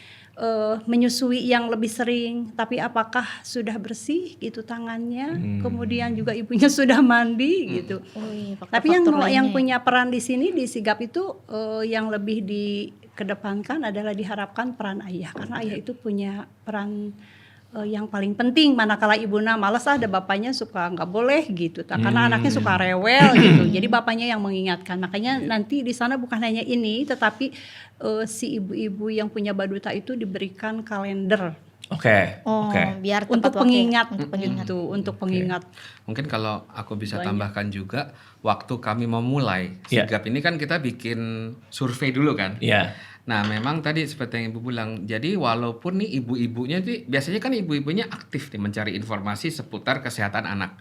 menyusui yang lebih sering, tapi apakah sudah bersih gitu tangannya? Kemudian juga ibunya sudah mandi gitu. Oh iya, Tapi yang faktor-faktor lainnya. punya peran di sini di sigap itu yang lebih dikedepankan adalah diharapkan peran ayah, karena ayah itu punya peran yang paling penting. Manakala ibuna malas ada bapaknya suka nggak boleh gitu, karena anaknya suka rewel gitu. Jadi bapaknya yang mengingatkan. Makanya nanti di sana bukan hanya ini, tetapi si ibu-ibu yang punya baduta itu diberikan kalender. Oke. Biar tepat Untuk waktu. pengingat, Untuk pengingat. gitu, untuk pengingat. Mungkin kalau aku bisa tambahkan juga, waktu kami mau mulai sigap ini kan kita bikin survei dulu kan. Iya. Nah memang tadi seperti yang Ibu bilang, jadi walaupun nih ibu-ibunya tuh biasanya kan ibu-ibunya aktif nih mencari informasi seputar kesehatan anak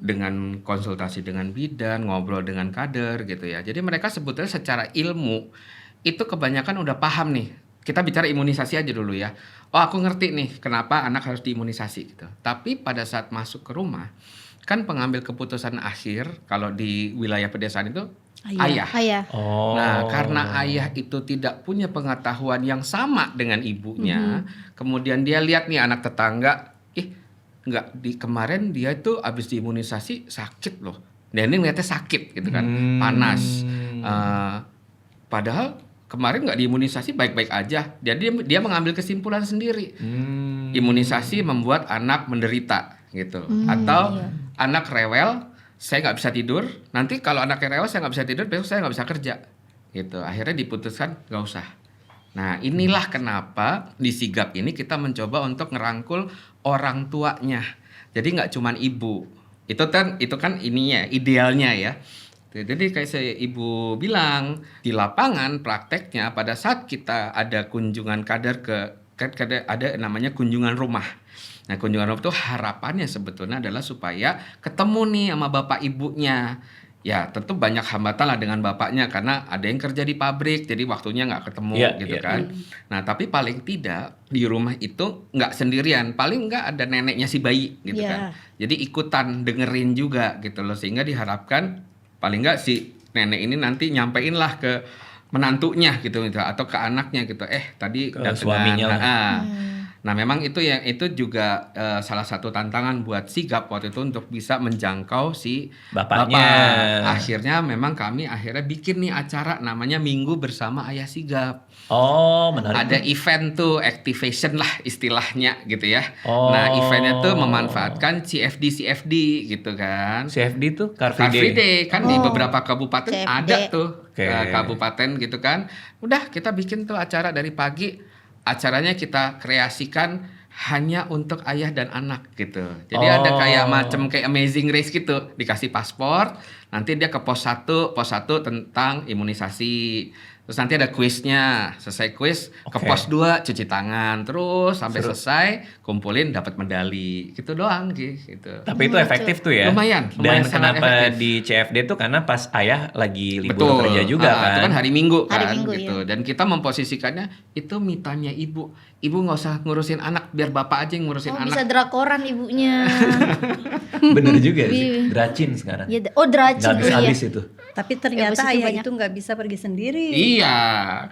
dengan konsultasi dengan bidan, ngobrol dengan kader gitu ya. Jadi mereka sebetulnya secara ilmu itu kebanyakan udah paham nih. Kita bicara imunisasi aja dulu ya. Oh aku ngerti nih kenapa anak harus diimunisasi gitu. Tapi pada saat masuk ke rumah kan pengambil keputusan akhir kalau di wilayah pedesaan itu ayah. Ayah. Oh. Nah, karena ayah itu tidak punya pengetahuan yang sama dengan ibunya, kemudian dia lihat nih anak tetangga, kemarin dia itu habis diimunisasi sakit loh. Dan ini ngeliatnya sakit gitu kan, panas. Padahal kemarin nggak diimunisasi baik-baik aja. Jadi dia mengambil kesimpulan sendiri. Imunisasi membuat anak menderita gitu. Atau anak rewel, saya nggak bisa tidur. Nanti kalau anaknya rewel saya nggak bisa tidur, besok saya nggak bisa kerja gitu. Akhirnya diputuskan nggak usah. Nah, inilah kenapa di Sigap ini kita mencoba untuk ngerangkul orang tuanya. Jadi nggak cuman ibu. Itu kan ininya, idealnya ya. Jadi kayak ibu bilang, di lapangan prakteknya pada saat kita ada kunjungan kader ada namanya kunjungan rumah. Nah, kunjungan rumah itu harapannya sebetulnya adalah supaya ketemu nih sama bapak ibunya. Ya, tentu banyak hambatan lah dengan bapaknya karena ada yang kerja di pabrik, jadi waktunya nggak ketemu gitu kan. Nah, tapi paling tidak di rumah itu nggak sendirian, paling nggak ada neneknya si bayi gitu kan. Jadi ikutan dengerin juga gitu loh, sehingga diharapkan paling nggak si nenek ini nanti nyampein lah ke menantunya gitu atau ke anaknya gitu. Tadi ke suaminya. Nah, memang itu juga salah satu tantangan buat Sigap waktu itu untuk bisa menjangkau si bapaknya. Bapak. Akhirnya memang kami bikin nih acara namanya Minggu Bersama Ayah Sigap. Oh, menarik. Ada event tuh, activation lah istilahnya gitu ya. Nah, eventnya tuh memanfaatkan CFD gitu kan. CFD tuh Car Car Free Free Day. Day kan di beberapa kabupaten CFD. ada tuh. Okay. Kabupaten gitu kan. Udah kita bikin tuh acara dari pagi. Acaranya kita kreasikan hanya untuk ayah dan anak gitu. Jadi ada kayak Amazing Race gitu, dikasih paspor, nanti dia ke pos 1 tentang imunisasi. Terus nanti ada kuisnya, selesai kuis ke pos 2 cuci tangan, terus sampai selesai kumpulin dapat medali. Gitu doang gitu. Tapi itu efektif tuh ya. Lumayan Dan sangat kenapa efektif. di CFD tuh karena pas ayah lagi libur kerja juga kan. Itu kan hari Minggu kan Hari Minggu, gitu. Dan kita memposisikannya itu me time-nya ibu. Ibu nggak usah ngurusin anak, biar bapak aja yang ngurusin anak. Bisa drakoran ibunya. Bener juga sih. Dracin sekarang. Ya, Dracin. Habis itu. Tapi ternyata positif ayah banyak. itu nggak bisa pergi sendiri. Iya,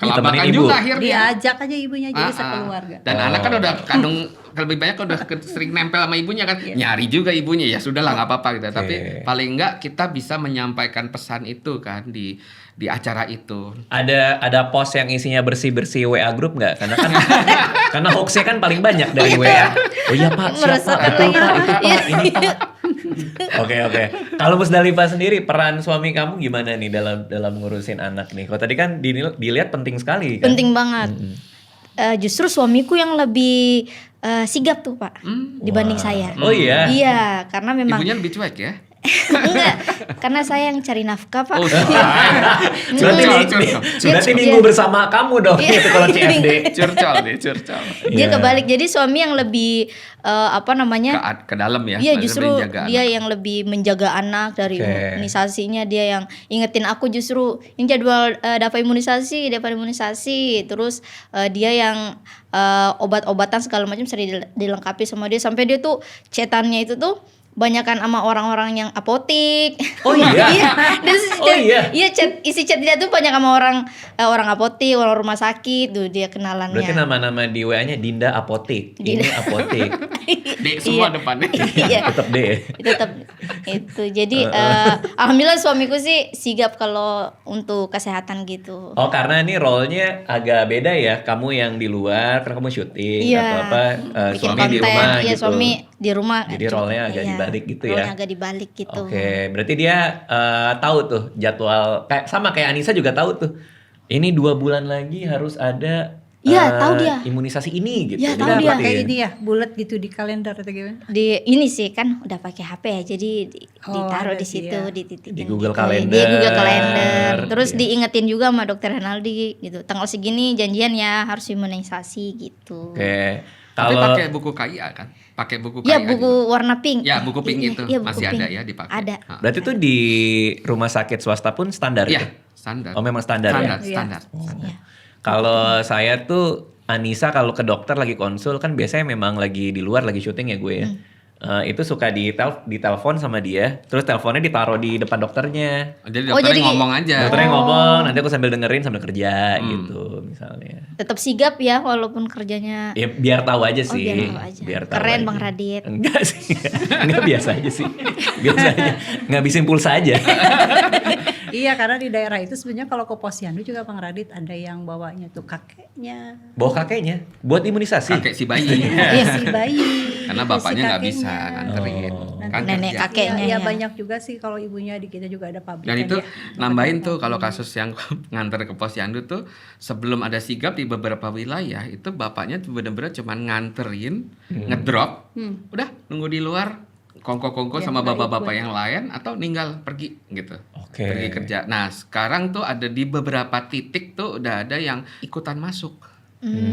Ditemenin kelabakan ibu. juga akhirnya. Diajak aja ibunya jadi sekeluarga. Dan anak kan udah kandung lebih banyak udah sering nempel sama ibunya kan, nyari juga ibunya ya sudahlah nggak apa-apa gitu. Tapi paling enggak kita bisa menyampaikan pesan itu kan di acara itu. Ada pos yang isinya bersih-bersih WA grup nggak? Karena kan karena hoaxnya kan paling banyak dari WA. Oh iya Pak, siap Pak, betul Pak, itu Pak, ini Pak. Oke. Kalau Musdalifah sendiri, peran suami kamu gimana nih dalam ngurusin anak nih? Kalau tadi kan dilihat penting sekali kan? Penting banget. Justru suamiku yang lebih sigap tuh Pak dibanding saya. Oh iya? Iya, karena memang Ibunya lebih cuek ya. enggak, karena saya yang cari nafkah Pak. Oh, Berarti minggu bersama kamu dong Iya. itu kalau CFD. curcol. Dia kebalik, jadi suami yang lebih Ke dalam ya. Iya, lebih justru jaga dia anak. yang lebih menjaga anak dari imunisasinya, dia yang ingetin aku justru ini jadwal dapat imunisasi, terus dia yang obat-obatan segala macam sering dilengkapi sama dia, sampai dia tuh chatannya itu tuh banyakan sama orang-orang yang apotik. Oh iya? Iya. Dan Oh iya? Iya, isi chat dia tuh banyak sama orang apotik, orang rumah sakit tuh dia kenalannya. Berarti nama-nama di WA-nya Dinda Apotik. Ini apotik. D semua depannya. Iya. Tetap D. Tetap itu. Jadi alhamdulillah suamiku sih sigap kalau untuk kesehatan gitu. Oh, karena ini role-nya agak beda ya. Kamu yang di luar karena kamu syuting atau apa, bikin suami konten. di rumah Iya, gitu. suami di rumah. Jadi role-nya agak dibalik gitu ya. Role-nya agak dibalik gitu. Oke, berarti dia tahu tuh jadwal kayak Anissa juga tahu tuh. Ini 2 bulan lagi harus ada Iya, tahu dia. imunisasi ini gitu. Iya, Jadi tahu udah dia. pakai. Kayak ini ya, bulat gitu di kalender atau gimana? Di ini sih kan udah pakai HP ya, jadi ditaruh ada di sih situ, ya. dititipin Di Google gitu. Calendar. Di Google Calendar. Terus Iya. diingetin juga sama dokter Renaldi gitu. Tanggal segini janjian ya harus imunisasi gitu. Oke. Tapi Kalau pakai buku KIA kan? Pakai buku KIA. Iya, buku juga. warna pink. Ya, buku pink itu Iya, buku masih pink. ada ya dipakai. Ada. berarti tuh di rumah sakit swasta pun standar Iya, ya? standar. Oh, memang standar ya? Standar. Iya. Kalau saya tuh Anissa kalau ke dokter lagi konsul kan biasanya memang lagi di luar lagi syuting ya gue ya. Itu suka ditelepon sama dia, terus teleponnya ditaruh di depan dokternya. Jadi Oh, dokternya jadi- ngomong aja. Dokternya ngomong, nanti aku sambil dengerin sambil kerja gitu misalnya. Tetap sigap ya walaupun kerjanya. Ya biar tahu aja sih. biar tahu aja. Biar tahu Keren aja. Bang Radit. Enggak sih. Enggak biasa aja sih. Biasa aja. Ngabisin pulsa aja. Iya, karena di daerah itu sebenarnya kalau ke posyandu juga Bang Radit ada yang bawanya tuh kakeknya. Bawa kakeknya buat imunisasi. Kakek si bayi. Iya si bayi. Karena Itu si bapaknya nggak bisa kakeknya. nganterin. Oh. Kan Nenek kerja. kakeknya Iya, ya. banyak juga sih kalau ibunya di kita juga ada pabrik. Dan kan itu ya. nambahin tuh kalau kasus yang nganter ke posyandu tuh sebelum ada sigap di beberapa wilayah itu bapaknya tuh bener-bener cuman nganterin, ngedrop, udah nunggu di luar kongko-kongko Ya, sama nggak bapak-bapak ikut. yang lain atau ninggal pergi gitu. Oke. Pergi kerja. Nah, sekarang tuh ada di beberapa titik tuh udah ada yang ikutan masuk.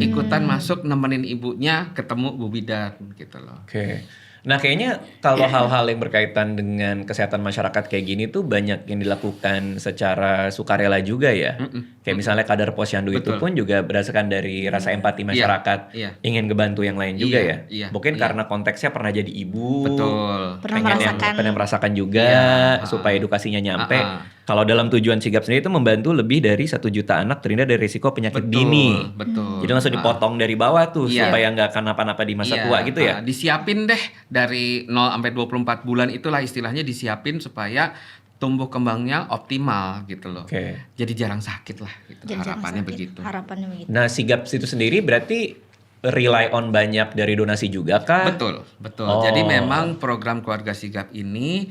Ikutan masuk nemenin ibunya ketemu Bu Bidan gitu loh. Oke. Nah kayaknya kalau hal-hal yang berkaitan dengan kesehatan masyarakat kayak gini tuh banyak yang dilakukan secara sukarela juga ya. Kayak misalnya kadar posyandu itu Betul. pun juga berdasarkan dari rasa empati masyarakat, iya. ingin ngebantu yang lain juga Iya, ya. iya, Mungkin iya. karena konteksnya pernah jadi ibu, Betul. pernah merasakan juga Iya, supaya edukasinya nyampe. Ah. Kalau dalam tujuan sigap sendiri itu membantu lebih dari 1 juta anak terhindar dari risiko penyakit dini. Betul. Jadi langsung dipotong dari bawah tuh Iya. supaya nggak kenapa-napa di masa Iya, tua gitu ya. disiapin deh dari 0 sampai 24 bulan itulah istilahnya disiapin supaya tumbuh kembangnya optimal gitu loh. Oke. Jadi jarang sakit lah gitu. Jadi jangan Harapannya sakit. begitu. Harapannya begitu. Nah, sigap itu sendiri berarti rely on banyak dari donasi juga kah? Betul, betul. Oh. Jadi memang program keluarga sigap ini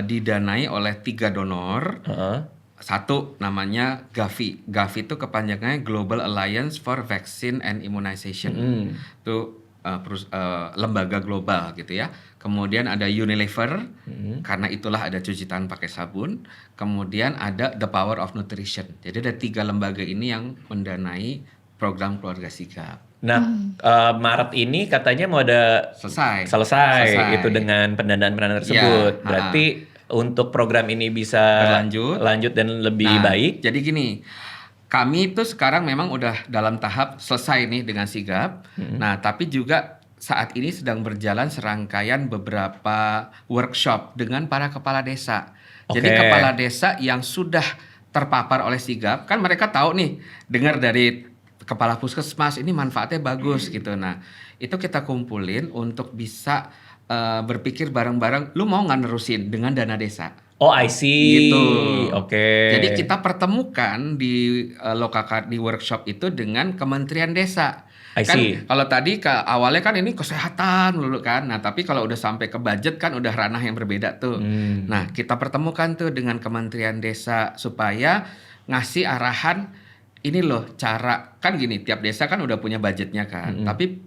didanai oleh 3 donor. Heeh. Satu namanya Gavi. Gavi itu kepanjangannya Global Alliance for Vaccine and Immunization. Itu lembaga global gitu ya. Kemudian ada Unilever, karena itulah ada cuci tangan pakai sabun. Kemudian ada The Power of Nutrition. Jadi ada 3 lembaga ini yang mendanai program keluarga sigap. Nah, Maret ini katanya mau ada Selesai. selesai itu dengan pendanaan-pendanaan tersebut. Iya, Berarti untuk program ini bisa lanjut dan lebih baik. Jadi gini, kami itu sekarang memang udah dalam tahap selesai nih dengan sigap. Nah, tapi juga saat ini sedang berjalan serangkaian beberapa workshop dengan para kepala desa. Jadi Oke. kepala desa yang sudah terpapar oleh sigap, kan mereka tahu nih, dengar dari kepala puskesmas ini manfaatnya bagus gitu. Nah, itu kita kumpulin untuk bisa berpikir bareng-bareng, lu mau nggak nerusin dengan dana desa? Oh, I see. Gitu. Oke. Jadi kita pertemukan di di workshop itu dengan Kementerian Desa. I Kan see. kalau tadi awalnya kan ini kesehatan dulu kan. Nah, tapi kalau udah sampai ke budget kan udah ranah yang berbeda tuh. Nah, kita pertemukan tuh dengan Kementerian Desa supaya ngasih arahan ini loh cara, kan gini, tiap desa kan udah punya budgetnya kan, tapi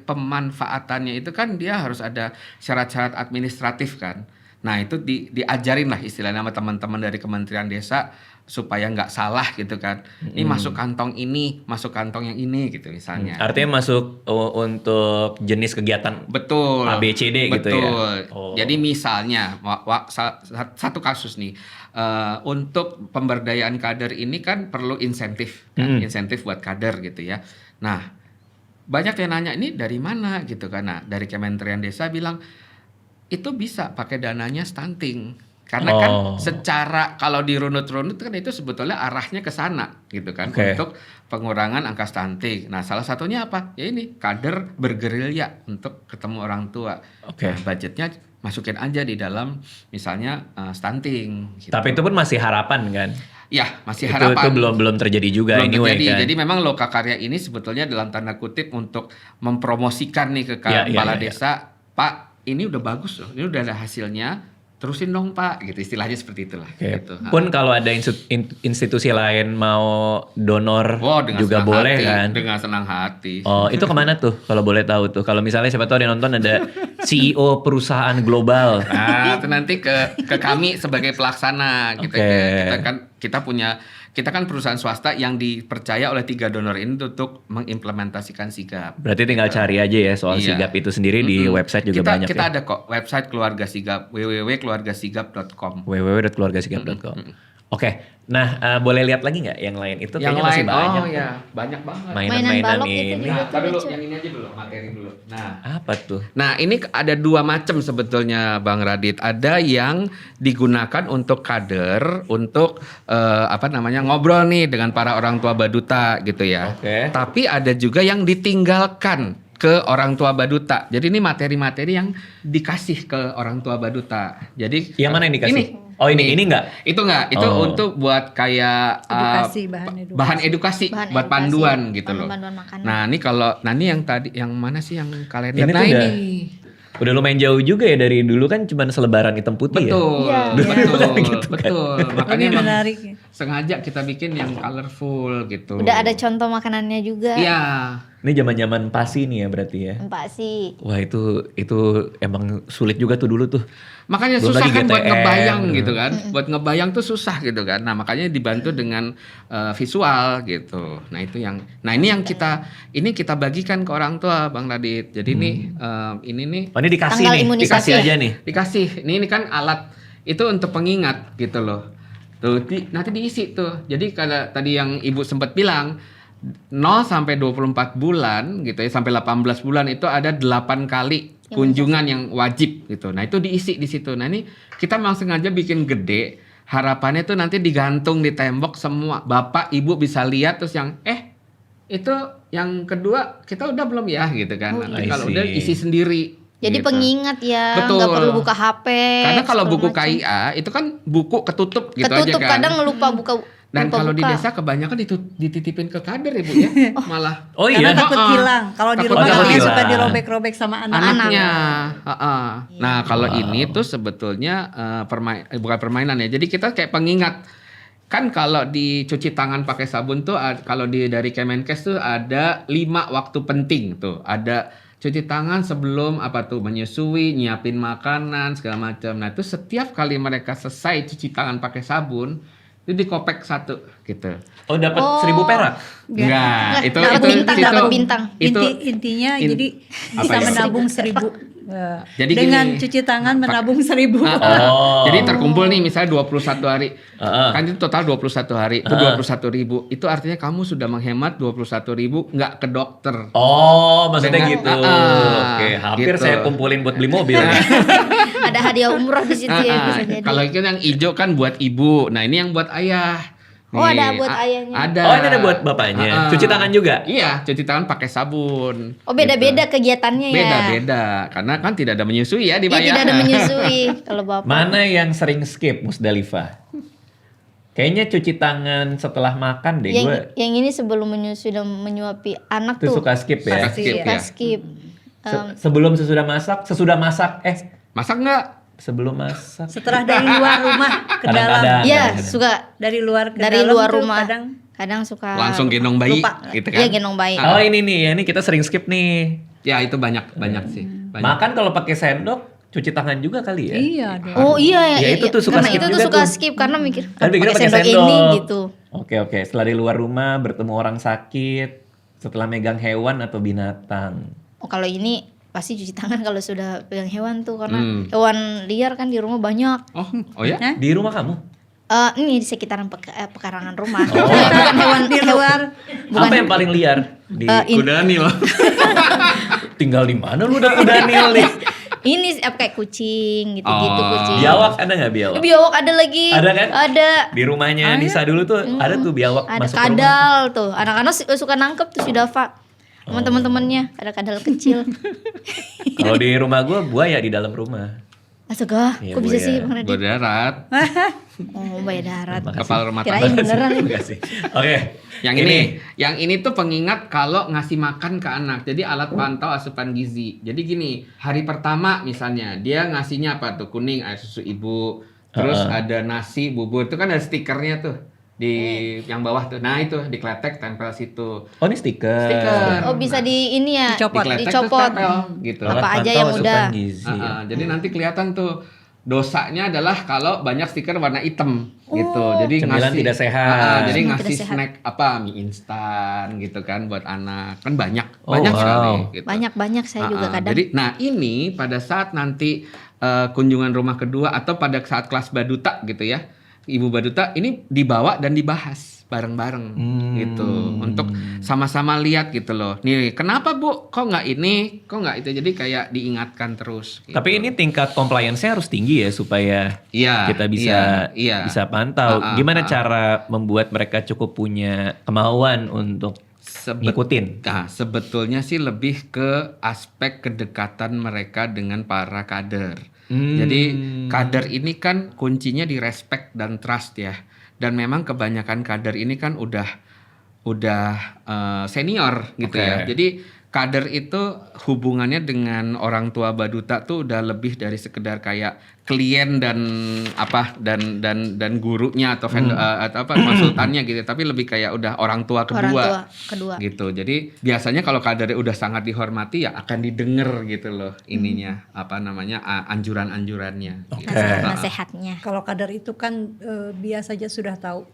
pemanfaatannya itu kan dia harus ada syarat-syarat administratif kan. Nah itu diajarin lah istilahnya sama teman-teman dari Kementerian Desa supaya nggak salah gitu kan. Ini masuk kantong ini, masuk kantong yang ini gitu misalnya. Artinya masuk untuk jenis kegiatan Betul. A, B, C, D gitu ya? Betul. Oh. Jadi misalnya satu kasus nih, untuk pemberdayaan kader ini kan perlu insentif, kan? Insentif buat kader gitu ya. Nah, banyak yang nanya ini dari mana gitu kan. Nah, dari Kementerian Desa bilang itu bisa pakai dananya stunting. Karena kan secara kalau dirunut-runut kan itu sebetulnya arahnya ke sana gitu kan, untuk pengurangan angka stunting. Nah, salah satunya apa? Ya ini kader bergerilya untuk ketemu orang tua. Nah, budgetnya masukin aja di dalam misalnya stunting gitu. Tapi itu pun masih harapan kan? Ya, masih harapan. Itu belum terjadi juga belum anyway terjadi. kan. Jadi memang Lokakarya ini sebetulnya dalam tanda kutip untuk mempromosikan nih ke kepala desa, Pak, ini udah bagus loh. Ini udah ada hasilnya. Terusin dong Pak, gitu istilahnya seperti itulah. Gitu. Pun kalau ada institusi lain mau donor juga boleh kan? Dengan senang hati. Oh, itu kemana tuh kalau boleh tahu tuh? Kalau misalnya siapa tahu ada yang nonton ada CEO perusahaan global. Nah, itu nanti ke kami sebagai pelaksana gitu. Kita kan perusahaan swasta yang dipercaya oleh 3 donor ini untuk mengimplementasikan sigap. Berarti tinggal cari aja ya soal sigap itu sendiri di website juga banyak kita ya. ada kok website keluarga sigap, www.keluargasigap.com. www.keluargasigap.com. Oke, nah boleh lihat lagi nggak yang lain itu? Yang kayaknya masih lain, banyak. oh ya banyak banget. Mainan-mainan balok ini. itu juga Nah, tuh dulu lucu. yang ini aja dulu, materi dulu. Nah, Apa tuh? Nah, ini ada 2 macam sebetulnya Bang Radit. Ada yang digunakan untuk kader, untuk ngobrol nih dengan para orang tua baduta gitu ya. Oke. Tapi ada juga yang ditinggalkan ke orang tua baduta. Jadi ini materi-materi yang dikasih ke orang tua baduta. Jadi Yang mana yang dikasih? Ini Oh ini enggak? Itu enggak, itu Oh. untuk buat kayak Edukasi, bahan edukasi. bahan edukasi Bahan buat edukasi, panduan gitu loh. panduan makanan. Nah, ini yang tadi yang mana sih yang kalender? Ini Nah, tuh ini. Udah lumayan jauh juga ya, dari dulu kan cuma selebaran hitam putih ya. Betul, Iya. betul, Gitu kan. betul. Makanya Lebih emang menarik. sengaja kita bikin yang colorful gitu. Udah ada contoh makanannya juga. Iya. Ini zaman-zaman pasi nih ya berarti ya. Pak sih. Wah itu emang sulit juga tuh dulu tuh. Makanya Belum susah lagi kan buat GTM, ngebayang gitu. gitu kan. Buat ngebayang tuh susah gitu kan. Nah, makanya dibantu dengan visual gitu. Nah, ini yang kita bagikan ke orang tua, Bang Radit. Jadi ini nih Oh ini dikasih Tanggal nih, imunisasi dikasih ya? aja nih. dikasih. Ini kan alat itu untuk pengingat gitu loh. Tuh nanti diisi tuh. Jadi kalau tadi yang Ibu sempat bilang 0 sampai 24 bulan gitu ya, sampai 18 bulan itu ada 8 kali kunjungan yang wajib gitu. Nah, itu diisi di situ. Nah, ini kita memang sengaja bikin gede. Harapannya tuh nanti digantung di tembok semua. Bapak, Ibu bisa lihat terus yang itu yang kedua kita udah belum ya gitu kan. Nanti I kalau see. udah isi sendiri. Jadi gitu. pengingat ya, Betul. nggak perlu buka HP. Karena kalau segala buku macam. KIA itu kan buku ketutup gitu Ketutup aja kan. kadang lupa buka. Dan lupa kalau di buka. desa kebanyakan dititipin ke kader Ibu ya, malah Oh Karena iya. takut hilang. Kalau di Takut rumah hilang. dia suka dirobek-robek sama anak-anak. anaknya. Nah, kalau ini tuh sebetulnya bukan permainan ya. Jadi kita kayak pengingat. Kan kalau dicuci tangan pakai sabun tuh kalau dari Kemenkes tuh ada 5 waktu penting tuh. Ada cuci tangan sebelum menyusui, nyiapin makanan segala macam. Nah, itu setiap kali mereka selesai cuci tangan pakai sabun itu dikopek 1 gitu. Oh dapat 1.000 perak. Enggak, itu dapat itu bintang, itu dapat bintang. itu Intinya in- jadi apa bisa ya? menabung 1.000. Jadi dengan gini, cuci tangan menabung 1.000. Oh. Jadi terkumpul nih misalnya 21 hari. Heeh. Kan itu total 21 hari. Itu 21.000. Itu artinya kamu sudah menghemat 21.000 nggak ke dokter. Oh maksudnya Dengan- gitu. Oke, hampir gitu. saya kumpulin buat beli mobil. Ada hadiah umroh di situ ya bisa jadi. Kalau itu yang hijau kan buat ibu. Nah, ini yang buat ayah. Oh, ada buat ayahnya. Ada. Oh, ini ada buat bapaknya. Cuci tangan juga? Iya, cuci tangan pakai sabun. Oh beda-beda Gitu. kegiatannya ya. Beda-beda. Karena kan tidak ada menyusui ya di Iya bayar. tidak ada menyusui kalau bapak. Mana yang sering skip Musdalifah? Kayaknya cuci tangan setelah makan deh gue. Yang ini sebelum menyusui dan menyuapi anak Itu tuh suka skip ya. Suka skip suka ya. skip. Sebelum sesudah masak, Masak nggak? sebelum masak. Setelah dari luar rumah ke dalam. Kadang-kadang. Iya kadang-kadang. suka Dari luar ke dari dalam luar tuh rumah. kadang suka Langsung gendong bayi lupa. gitu kan. Iya gendong bayi. Oh ini nih, ya ini kita sering skip nih. Ya itu banyak sih. Banyak. Makan kalau pakai sendok, cuci tangan juga kali ya. Iya dong. Oh iya Ya, itu tuh suka karena skip itu tuh juga suka tuh. skip karena mikir Kan pikirnya pakai pakai sendok ini sendok. gitu. Oke, setelah di luar rumah bertemu orang sakit, setelah megang hewan atau binatang. Oh kalau ini pasti cuci tangan kalau sudah pegang hewan tuh karena Hmm. hewan liar kan di rumah banyak. Oh ya? Di rumah kamu? Ini di sekitaran pekarangan rumah. Oh. Bukan hewan Di luar. Apa yang paling liar? Di Kuda nih loh. tinggal di mana lu udah Daniel nih? Ini kayak kucing gitu-gitu Oh. kucing. Biawak ada nggak biawak? Biawak ada lagi. Ada kan? Ada. Di rumahnya Nisa dulu tuh ada tuh biawak Ada masuk ke rumah. kadal tuh. Anak-anak suka nangkep tuh si Dava. Sama teman-temannya ada kadal kecil. Kalau di rumah gue buaya di dalam rumah. Astaga, Iya, kok bisa buaya. sih Bang Radit? Berdarat. Oh, buaya darat. Kepala rumah Kirain tangga. beneran. Terima kasih. Oke. Yang ini tuh pengingat kalau ngasih makan ke anak. Jadi alat pantau asupan gizi. Jadi gini, hari pertama misalnya dia ngasihnya apa tuh? Kuning air susu ibu. Terus ada nasi, bubur. Itu kan ada stikernya tuh di yang bawah tuh. Nah, itu dikletek tempel situ. Oh ini stiker. Stiker. Oh, bisa di ini ya, Dicopot. Dikletek terus dicopot. tempel gitu. Alat Apa aja pantau yang asupan udah. gizi. Jadi nanti kelihatan tuh dosanya adalah kalau banyak stiker warna hitam gitu. Jadi Cemilan tidak sehat. jadi Cemilan ngasih tidak sehat. snack mie instan gitu kan buat anak. Kan banyak Oh, banyak wow. sekali gitu. Banyak-banyak saya juga kadang. Jadi ini pada saat nanti kunjungan rumah kedua atau pada saat kelas baduta gitu ya. Ibu baduta ini dibawa dan dibahas bareng-bareng gitu untuk sama-sama lihat gitu loh. Nih, kenapa Bu? Kok nggak ini? Kok nggak itu? Jadi kayak diingatkan terus. Gitu. Tapi ini tingkat compliance-nya harus tinggi ya supaya Iya, kita bisa iya. bisa pantau. Gimana cara membuat mereka cukup punya kemauan untuk ngikutin? Nah, sebetulnya sih lebih ke aspek kedekatan mereka dengan para kader. Jadi kader ini kan kuncinya di respect dan trust ya. Dan memang kebanyakan kader ini kan udah senior gitu ya. Jadi kader itu hubungannya dengan orang tua Baduta tuh udah lebih dari sekedar kayak klien dan gurunya atau konsultannya gitu, tapi lebih kayak udah orang tua kedua. Gitu. Jadi biasanya kalau kader udah sangat dihormati ya akan didengar gitu loh ininya anjuran-anjurannya. Gitu. Nasihat-nasihatnya. Kalau kader itu kan biasa saja sudah tahu.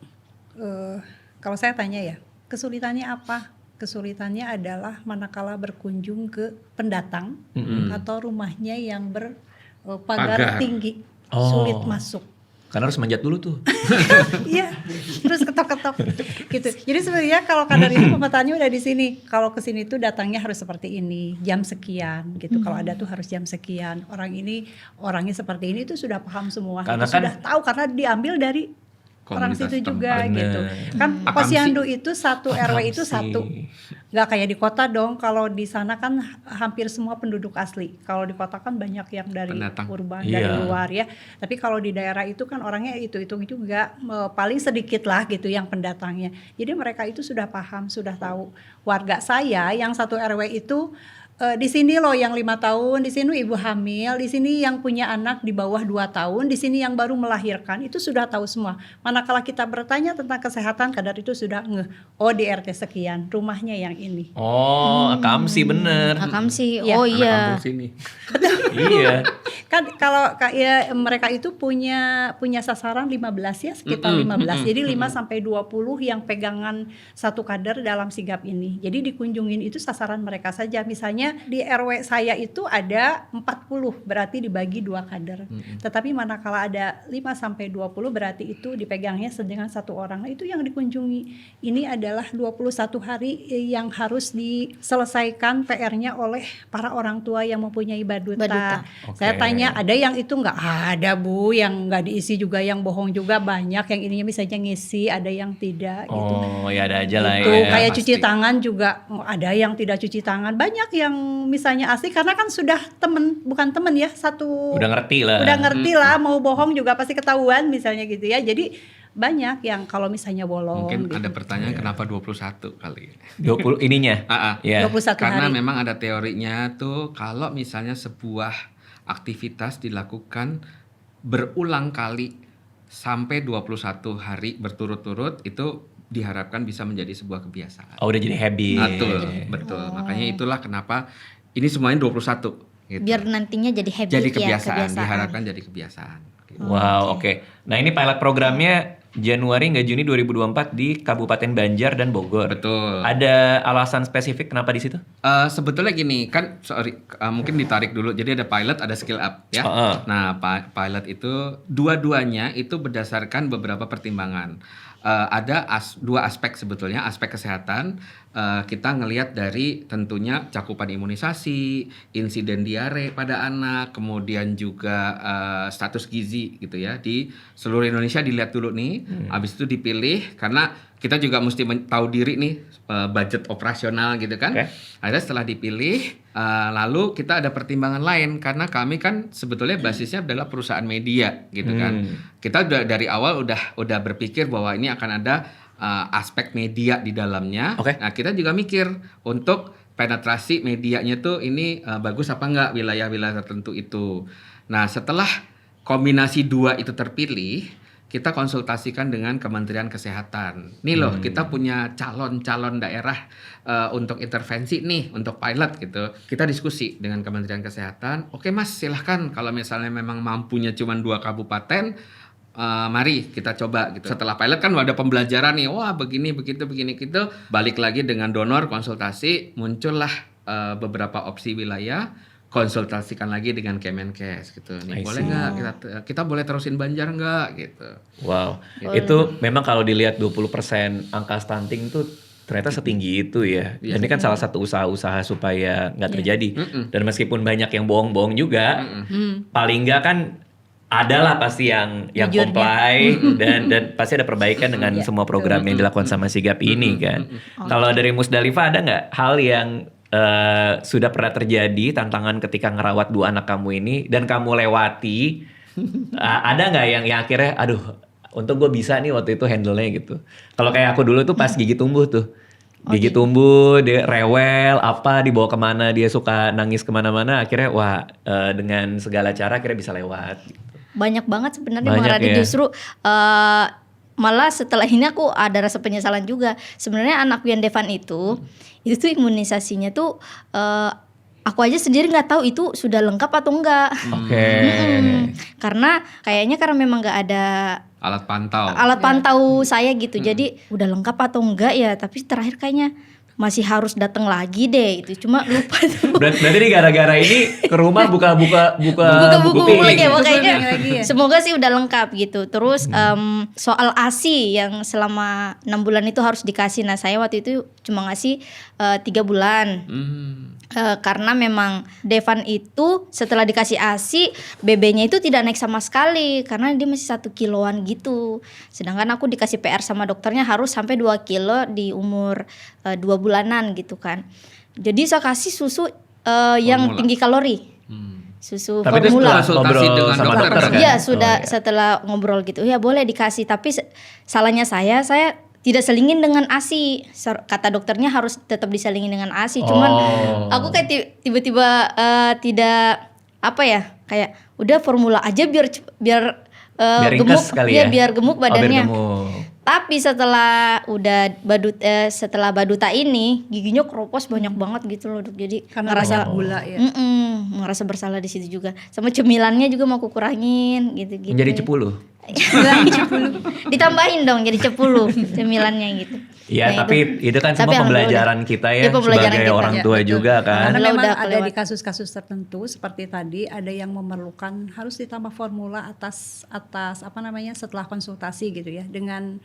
Kalau saya tanya ya, kesulitannya apa? Kesulitannya adalah manakala berkunjung ke pendatang atau rumahnya yang berpagar tinggi, sulit masuk. Karena harus manjat dulu tuh. Iya, terus ketok-ketok gitu. Jadi sebenarnya kalau kader itu pemetaannya udah di sini. Kalau ke sini tuh datangnya harus seperti ini, jam sekian gitu. Kalau ada tuh harus jam sekian. Orang ini orangnya seperti ini itu sudah paham semua. Karena itu sudah tahu karena diambil dari orang Komunitas situ juga tempat. gitu. Kan posyandu itu satu RW itu satu. Nggak kayak di kota dong. Kalau di sana kan hampir semua penduduk asli. Kalau di kota kan banyak yang dari Pendatang. urban, dari luar ya. Tapi kalau di daerah itu kan orangnya itu juga paling sedikit lah gitu yang pendatangnya. Jadi mereka itu sudah paham, sudah tahu. Warga saya yang satu RW itu di sini loh yang 5 tahun, di sini ibu hamil, di sini yang punya anak di bawah 2 tahun, di sini yang baru melahirkan, itu sudah tahu semua. Manakala kita bertanya tentang kesehatan, kadar itu sudah oh di RT sekian, rumahnya yang ini. Oh, Akamsi bener. Akamsi. Iya. Oh iya. Kampung sini. Iya. Kan kalau ya, mereka itu punya sasaran 15 ya, sekitar 15. Jadi 5 sampai 20 yang pegangan satu kader dalam sigap ini. Jadi dikunjungin itu sasaran mereka saja. Misalnya di RW saya itu ada 40, berarti dibagi 2 kader. Tetapi manakala ada 5 sampai 20 berarti itu dipegangnya dengan satu orang. Nah, itu yang dikunjungi. Ini adalah 21 hari yang harus diselesaikan PR-nya oleh para orang tua yang mempunyai Baduta. Oke. Saya tanya, ada yang itu nggak ada Bu, yang nggak diisi juga, yang bohong juga banyak, yang ininya misalnya ngisi, ada yang tidak gitu. Oh, ya ada aja lah Itu ya. kayak pasti. cuci tangan juga ada yang tidak cuci tangan, banyak yang misalnya asli karena kan sudah bukan temen ya, satu Udah ngerti lah. udah ngerti lah, mau bohong juga pasti ketahuan misalnya gitu ya. Jadi banyak yang kalau misalnya bolong Mungkin gitu. ada pertanyaan kenapa 21 kali. 20 ininya. Ya. 21 Karena hari. memang ada teorinya tuh kalau misalnya sebuah aktivitas dilakukan berulang kali sampai 21 hari berturut-turut itu diharapkan bisa menjadi sebuah kebiasaan. Oh, udah jadi habit. Betul. Makanya itulah kenapa ini semuanya 21 gitu. Biar nantinya jadi habit Jadi ya, kebiasaan, diharapkan jadi kebiasaan. Gitu. Wow, oke. Nah, ini pilot programnya Januari hingga Juni 2024 di Kabupaten Banjar dan Bogor. Betul. Ada alasan spesifik kenapa di situ? Sebetulnya gini kan, mungkin ditarik dulu. Jadi ada pilot, ada skill up ya. Nah, pilot itu dua-duanya itu berdasarkan beberapa pertimbangan. Ada dua aspek sebetulnya, aspek kesehatan. Kita ngelihat dari tentunya cakupan imunisasi, insiden diare pada anak, kemudian juga status gizi gitu ya. Di seluruh Indonesia dilihat dulu nih, habis itu dipilih karena kita juga mesti tahu diri nih budget operasional gitu kan. Akhirnya setelah dipilih, lalu kita ada pertimbangan lain karena kami kan sebetulnya basisnya adalah perusahaan media gitu kan. Kita dari awal udah berpikir bahwa ini akan ada aspek media di dalamnya. Nah, kita juga mikir untuk penetrasi medianya tuh ini bagus apa enggak wilayah-wilayah tertentu itu. Nah, setelah kombinasi dua itu terpilih, kita konsultasikan dengan Kementerian Kesehatan. Nih loh, kita punya calon-calon daerah untuk intervensi nih, untuk pilot gitu. Kita diskusi dengan Kementerian Kesehatan. Oke Mas, silahkan kalau misalnya memang mampunya cuma 2 kabupaten, mari kita coba gitu. Setelah pilot kan ada pembelajaran nih, wah begini, begitu, begini, gitu. Balik lagi dengan donor, konsultasi, muncullah beberapa opsi wilayah. Konsultasikan lagi dengan Kemenkes gitu. Nih boleh nggak kita boleh terusin Banjar nggak gitu. Wow. Itu memang kalau dilihat 20% angka stunting tuh ternyata setinggi itu ya. Dan ini kan salah satu usaha-usaha supaya nggak terjadi. Dan meskipun banyak yang bohong-bohong juga, paling nggak kan adalah pasti yang comply dan pasti ada perbaikan dengan semua program yang dilakukan sama Sigap ini kan. Kalau dari Musdalifah ada nggak hal yang sudah pernah terjadi tantangan ketika ngerawat 2 anak kamu ini dan kamu lewati, ada nggak yang akhirnya, aduh, untung gue bisa nih waktu itu handle-nya gitu. Kalau kayak aku dulu tuh pas Gigi tumbuh tuh, Gigi tumbuh, dia rewel, apa dibawa kemana, dia suka nangis kemana-mana, akhirnya wah dengan segala cara akhirnya bisa lewat. Gitu. Banyak banget sebenarnya Banyak Bang Radit, ya. justru malah setelah ini aku ada rasa penyesalan juga. Sebenarnya anakku yang Devan itu tuh imunisasinya tuh aku aja sendiri nggak tahu itu sudah lengkap atau enggak. Oke. Karena karena memang nggak ada Alat pantau. alat pantau saya gitu. Jadi udah lengkap atau enggak ya, tapi terakhir kayaknya masih harus datang lagi deh itu. Cuma lupa tuh. Berarti nih gara-gara ini ke rumah buka Buku lagi ya, makanya lagi ya. semoga sih udah lengkap gitu. Terus soal ASI yang selama 6 bulan itu harus dikasih. Nah saya waktu itu cuma ngasih 3 bulan. Karena memang Devan itu setelah dikasih ASI BB-nya itu tidak naik sama sekali karena dia masih 1 kiloan gitu. Sedangkan aku dikasih PR sama dokternya harus sampai 2 kilo di umur 2 bulanan gitu kan. Jadi saya kasih susu yang Formula. tinggi kalori. Susu Tapi itu formula. setelah ngobrol Konsultasi dengan sama dokter, dokter kan? Iya sudah Oh, iya. setelah ngobrol gitu. Ya boleh dikasih tapi salahnya saya tidak selingin dengan ASI. Kata dokternya harus tetap diselingin dengan ASI. Cuman aku kayak tiba-tiba tidak apa ya, kayak udah formula aja biar Biar gemuk ringkes kali ya? biar gemuk Oh, biar badannya. gemuk. Tapi setelah udah setelah baduta ini giginya keropos banyak banget gitu loh, Dok. Jadi Karena ngerasa banyak gula ya. ngerasa bersalah di situ juga. Sama cemilannya juga mau aku kurangin gitu-gitu. Menjadi 10. Ditambahin dong jadi 10 cemilannya gitu. Iya, Nah, tapi itu kan Tapi semua alhamdulillah pembelajaran kita ya Iya, pembelajaran sebagai kita. orang Ya, tua betul. juga kan. Karena Alhamdulillah memang udah ada kelewat. di kasus-kasus tertentu seperti tadi ada yang memerlukan harus ditambah formula atas apa namanya setelah konsultasi gitu ya dengan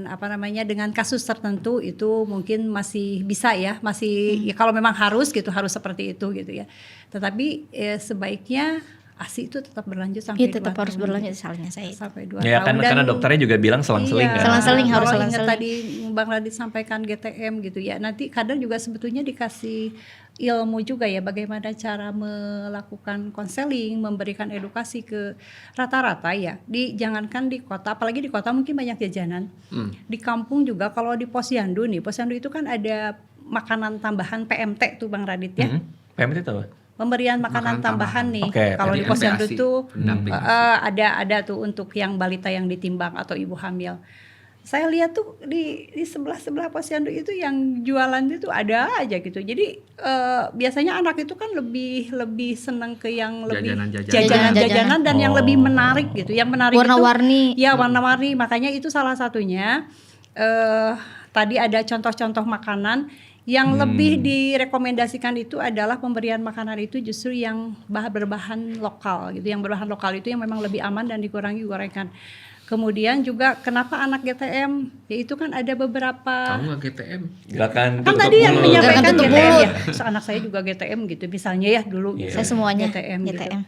apa namanya dengan kasus tertentu itu mungkin masih bisa ya ya kalau memang harus seperti itu gitu ya. Tetapi sebaiknya ASI itu tetap berlanjut sampai Iya, tetap 2 harus tahun. berlanjut salahnya saya. Sampai 2 Ya tahun. kan karena dokternya juga bilang selang-seling Iya, kan. Selang-seling, harus kalau ingat selang-seling. tadi Bang Radit sampaikan GTM gitu ya. Nanti kadang juga sebetulnya dikasih ilmu juga ya bagaimana cara melakukan konseling, memberikan edukasi ke rata-rata ya. Jangankan di kota, apalagi di kota mungkin banyak jajanan. Di kampung juga kalau di Posyandu itu kan ada makanan tambahan PMT tuh Bang Radit ya. PMT itu apa? Pemberian makanan tambahan nih. Oke, Kalau di jadi Posyandu MPASI, tuh pendamping ada tuh untuk yang balita yang ditimbang atau ibu hamil. Saya lihat tuh di sebelah Posyandu itu yang jualan itu ada aja gitu. Jadi biasanya anak itu kan lebih senang ke yang lebih Jajanan-jajanan. jajanan dan yang lebih menarik gitu. Yang menarik Warna-warni. itu ya warna-warni. Makanya itu salah satunya tadi ada contoh-contoh makanan yang lebih direkomendasikan itu adalah pemberian makanan itu justru yang berbahan lokal gitu. Yang berbahan lokal itu yang memang lebih aman dan dikurangi gorengan. Kemudian juga kenapa anak GTM? Ya itu kan ada beberapa. Tahu nggak GTM? Gerakan Kan tutup tadi yang mulut. menyampaikan Gerakan tutup GTM ya. mulut. Terus anak saya juga GTM gitu. Misalnya ya dulu. Iya. Saya semuanya GTM. Gitu. GTM.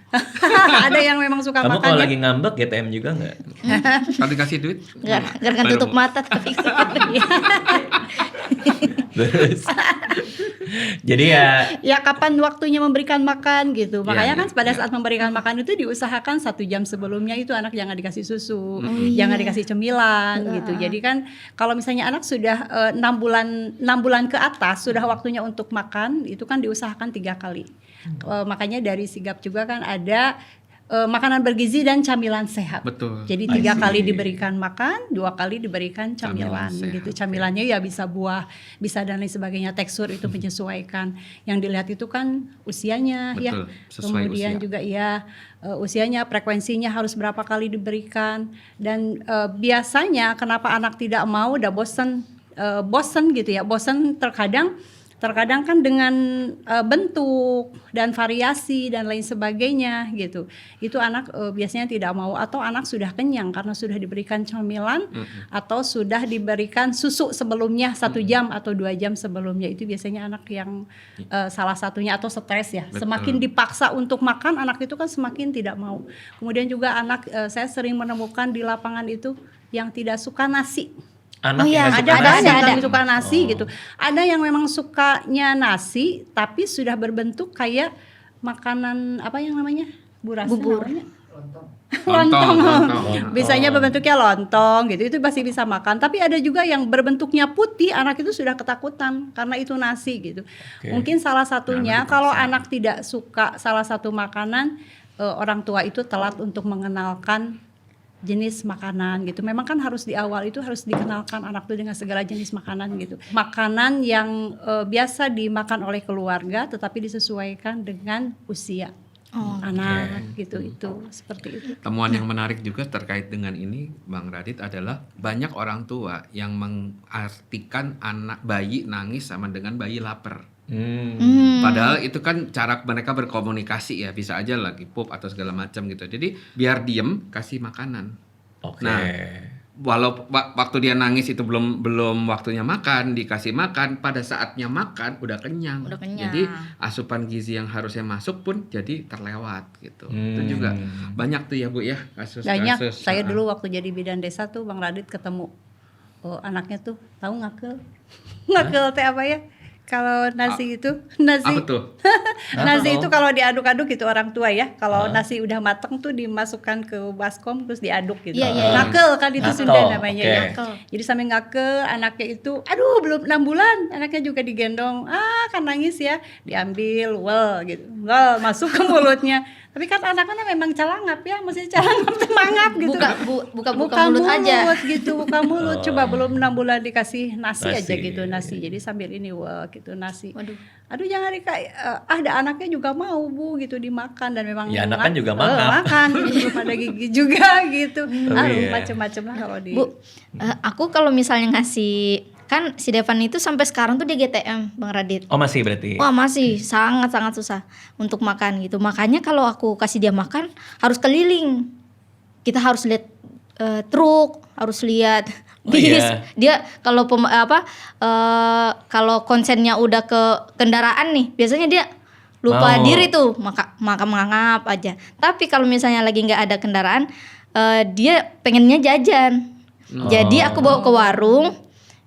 Ada yang memang suka Kamu makan kalau ya. lagi ngambek GTM juga nggak? Kalau dikasih duit? Gerakan tutup mata tapi Terus. Jadi ya Ya kapan waktunya memberikan makan gitu. Makanya Iya, kan pada iya. saat memberikan makan itu diusahakan 1 jam sebelumnya itu anak jangan dikasih susu, jangan dikasih cemilan gitu. Jadi kan kalau misalnya anak sudah 6 bulan ke atas sudah waktunya untuk makan itu kan diusahakan 3 kali. Makanya dari Sigap juga kan ada makanan bergizi dan camilan sehat. Betul. Jadi I 3 see. kali diberikan makan, 2 kali diberikan camilan Camilan sehat, gitu. Camilannya ya bisa buah, bisa dan lain sebagainya. Tekstur itu menyesuaikan. Yang dilihat itu kan usianya ya. Betul, sesuai Kemudian usia. juga ya usianya, frekuensinya harus berapa kali diberikan. Dan biasanya kenapa anak tidak mau udah bosen gitu ya. Bosen terkadang kan dengan bentuk dan variasi dan lain sebagainya gitu. Itu anak biasanya tidak mau atau anak sudah kenyang karena sudah diberikan camilan atau sudah diberikan susu sebelumnya 1 jam atau 2 jam sebelumnya. Itu biasanya anak yang salah satunya atau stres ya. Betul. Semakin dipaksa untuk makan anak itu kan semakin tidak mau. Kemudian juga anak saya sering menemukan di lapangan itu yang tidak suka nasi. Anak Oh iya, yang nggak suka Ada nasi. kan yang ada. nggak suka nasi Oh. gitu. Ada yang memang sukanya nasi tapi sudah berbentuk kayak makanan apa yang namanya? Burasa Bubur. namanya? Lontong. Bisanya berbentuknya lontong gitu. Itu pasti bisa makan. Tapi ada juga yang berbentuknya putih, anak itu sudah ketakutan karena itu nasi gitu. Oke. Mungkin salah satunya Nah, kalau anak tidak suka salah satu makanan, orang tua itu telat untuk mengenalkan jenis makanan gitu. Memang kan harus di awal itu harus dikenalkan anak tuh dengan segala jenis makanan gitu. Makanan yang biasa dimakan oleh keluarga tetapi disesuaikan dengan usia anak gitu. Itu seperti itu. Temuan yang menarik juga terkait dengan ini, Bang Radit, adalah banyak orang tua yang mengartikan anak bayi nangis sama dengan bayi lapar. Padahal itu kan cara mereka berkomunikasi ya, bisa aja lagi pup atau segala macam gitu. Jadi biar diem kasih makanan. Oke. Nah, walau waktu dia nangis itu belum waktunya makan, dikasih makan, pada saatnya makan udah kenyang. Udah kenyang. Jadi asupan gizi yang harusnya masuk pun jadi terlewat gitu. Itu juga banyak tuh ya Bu ya kasus-kasus. Banyak. Saya dulu waktu jadi bidan desa tuh Bang Radit ketemu anaknya tuh tahu ngakel. Ngakel teh apa ya? Kalau nasi itu nasi Apa tuh? nasi itu kalau diaduk-aduk gitu orang tua ya. Kalau nasi udah mateng tuh dimasukkan ke baskom terus diaduk gitu. Iya, iya, iya. Ngakel kan itu Ngakel, Sunda namanya oke. ya. Ngakel. Jadi sambil ngakel anaknya itu aduh belum 6 bulan anaknya juga digendong. Kan nangis ya. Diambil gitu. Masuk ke mulutnya. Tapi kan anaknya memang calangap ya, mesti calangap semangat gitu. Buka mulut aja. Gitu, buka mulut. Coba belum 6 bulan dikasih nasi aja Nasi. gitu, nasi. Jadi sambil ini gitu nasi. Waduh. Aduh jangan ada anaknya juga mau Bu gitu dimakan dan memang Ya, anak kan juga mangap. makan gitu, pada gigi juga gitu. iya. Macem-macem lah kalau di Bu, aku kalau misalnya ngasih, kan si Devan itu sampai sekarang tuh dia GTM Bang Radit. Oh masih berarti. Wah masih sangat susah untuk makan gitu. Makanya kalau aku kasih dia makan harus keliling. Kita harus lihat truk, harus lihat bis. iya. Dia kalau kalau konsennya udah ke kendaraan nih, biasanya dia lupa Mau. diri tuh, maka mangap aja. Tapi kalau misalnya lagi nggak ada kendaraan, dia pengennya jajan. Jadi aku bawa ke warung.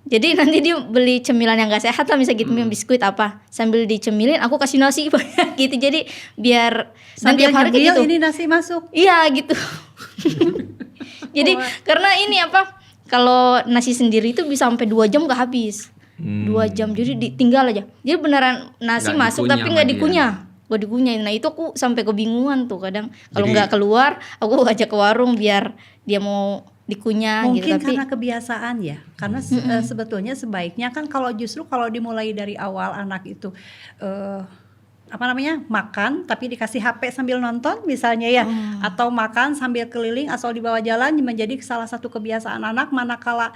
Jadi nanti dia beli cemilan yang gak sehat lah, misalnya gitu, biskuit apa, sambil dicemilin aku kasih nasi gitu. Jadi biar nanti sambil tiap hari kayak nyemil gitu. ini nasi masuk. Iya gitu. Jadi karena ini kalau nasi sendiri itu bisa sampai 2 jam gak habis. 2 jam jadi ditinggal aja. Jadi beneran nasi Nggak masuk dikunyah tapi sama nggak dia. dikunyah. Gak dikunyah. Nah itu aku sampai kebingungan tuh kadang. Kalau Jadi- nggak keluar aku ajak ke warung biar dia mau dikunyah gitu. Mungkin Tapi karena kebiasaan ya. Karena sebetulnya sebaiknya kan kalau dimulai dari awal anak itu makan tapi dikasih HP sambil nonton misalnya ya, atau makan sambil keliling asal di bawah jalan menjadi salah satu kebiasaan anak. Manakala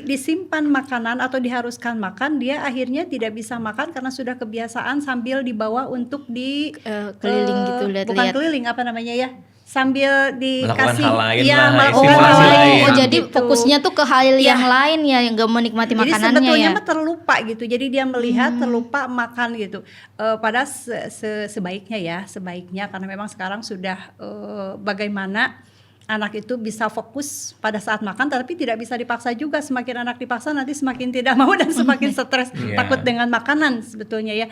disimpan makanan atau diharuskan makan, dia akhirnya tidak bisa makan karena sudah kebiasaan sambil dibawa untuk keliling gitu, bukan lihat-lihat. keliling apa namanya ya, sambil Melakukan dikasih hal lain ya, lah, melakukan stimulasi hal lain. lain. Oh jadi gitu. fokusnya tuh ke hal Iya. yang lain ya, yang gak menikmati Jadi makanannya sebetulnya ya. mah terlupa gitu. Jadi dia melihat terlupa makan gitu. Pada sebaiknya karena memang sekarang sudah bagaimana anak itu bisa fokus pada saat makan, tapi tidak bisa dipaksa juga. Semakin anak dipaksa nanti semakin tidak mau dan semakin stres, Iya. takut dengan makanan sebetulnya ya.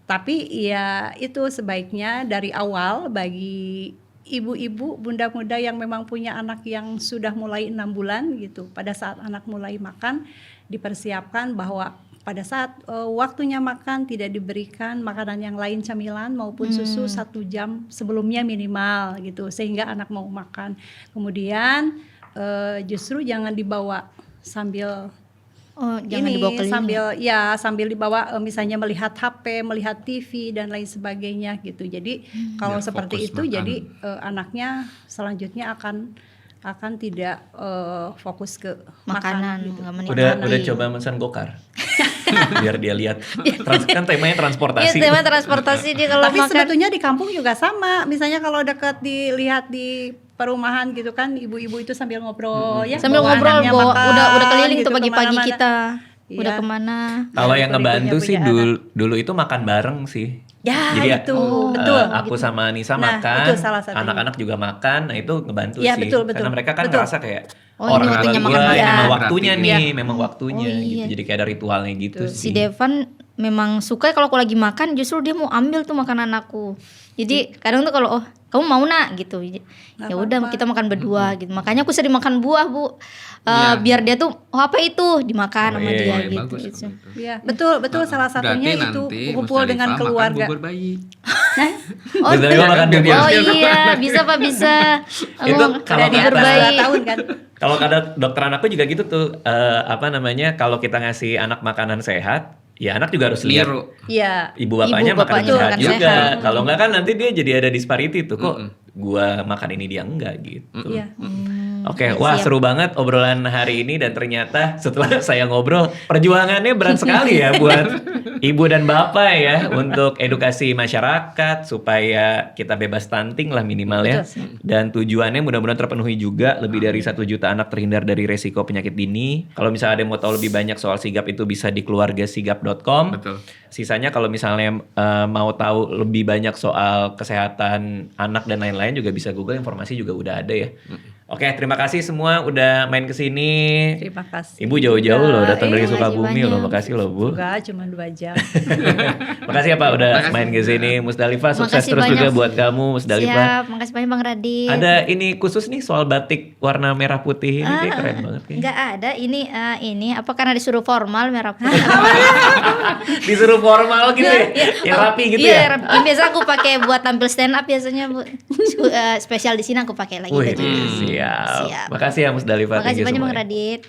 Tapi ya itu sebaiknya dari awal bagi ibu-ibu, bunda-bunda yang memang punya anak yang sudah mulai 6 bulan gitu, pada saat anak mulai makan dipersiapkan bahwa pada saat waktunya makan tidak diberikan makanan yang lain, camilan maupun susu 1 jam sebelumnya minimal gitu, sehingga anak mau makan. Kemudian justru jangan dibawa sambil Jangan dibawa keliling. sambil dibawa misalnya melihat HP, melihat TV dan lain sebagainya gitu. Jadi kalau Biar seperti fokus itu makan. jadi anaknya selanjutnya akan tidak fokus ke Makanan, gitu. nggak menikmati. Udah coba pesan gokar. Biar dia lihat. Kan temanya Iya, transportasi. tema transportasi dia kalau Tapi makan. sebetulnya di kampung juga sama. Misalnya kalau dekat dilihat di perumahan gitu kan, ibu-ibu itu sambil ngobrol ya. Sambil bawa ngobrol anaknya bawa makan, udah keliling gitu, tuh pagi-pagi kemana-mana. kita. Iya. Udah kemana? Kalau yang Ibu-ibunya ngebantu sih punya dulu itu makan bareng sih. Ya, Jadi itu betul. aku sama Nisa Nah, makan, itu salah satunya. anak-anak juga makan, nah itu ngebantu Ya, sih. betul. Karena mereka kan Betul. ngerasa kayak Oh, ini waktunya tua makan ini makan. memang Iya. waktunya Berarti, nih, iya. memang waktunya Oh, gitu. iya. Jadi kayak ada ritualnya gitu Betul. Si sih. Devan memang suka kalau aku lagi makan justru dia mau ambil tuh makanan aku. Jadi kadang tuh kalau kamu mau nak gitu, ya udah apa-apa. kita makan berdua gitu. Makanya aku sering makan buah Bu. Iya. Biar dia tuh apa itu dimakan sama iya, dia Oh, gitu. bagus Gitu. kalau gitu. Ya, betul salah satunya Berarti itu nanti kumpul dengan Musdalifah keluarga. makan bubur bayi. Oh, Musdalifah makan biar bubur. oh dia iya, bisa Pak bisa. Itu Aku kalau Udah di kata- atas berbayi. 2 tahun kan. Kalau kata dokter anakku juga gitu tuh, apa namanya, kalau kita ngasih anak makanan sehat, ya anak juga harus lihat Niru. Iya. ibu bapaknya Ibu makan bapaknya sehat makan juga. sehat. Kalau enggak kan nanti dia jadi ada disparity tuh, kok gua makan ini dia enggak gitu. Iya. Oke, Ya, wah siap. seru banget obrolan hari ini dan ternyata setelah saya ngobrol perjuangannya berat sekali ya buat ibu dan bapak ya untuk edukasi masyarakat supaya kita bebas stunting lah minimal ya. Dan tujuannya mudah-mudahan terpenuhi juga, lebih dari 1 juta anak terhindar dari resiko penyakit dini. Kalau misalnya ada yang mau tahu lebih banyak soal sigap itu bisa di keluargasigap.com. Betul. Sisanya kalau misalnya mau tahu lebih banyak soal kesehatan anak dan lain-lain juga bisa Google, informasi juga udah ada ya. Oke, terima kasih semua udah main ke sini. Terima kasih. Ibu jauh-jauh loh datang dari Makasih Sukabumi loh. banyak. Makasih loh, Bu. Enggak, cuma 2 jam. Makasih ya Pak udah Makasih. main ke sini. Musdalifah sukses Makasih terus banyak. juga buat kamu Musdalifah. Siap, makasih banyak Bang Radit. Ada ini khusus nih soal batik warna merah putih ini kayak keren banget kayaknya. Enggak ada, ini apa karena disuruh formal merah putih. Disuruh formal gitu ya. Yang rapi gitu Iya, ya. rapi. Yang biasa aku pakai buat tampil stand up biasanya, Bu. Spesial di sini aku pakai lagi Wih, baju. siap. Siap. Makasih ya Musdalifah. Makasih Thank you banyak Bang semuanya. Radit.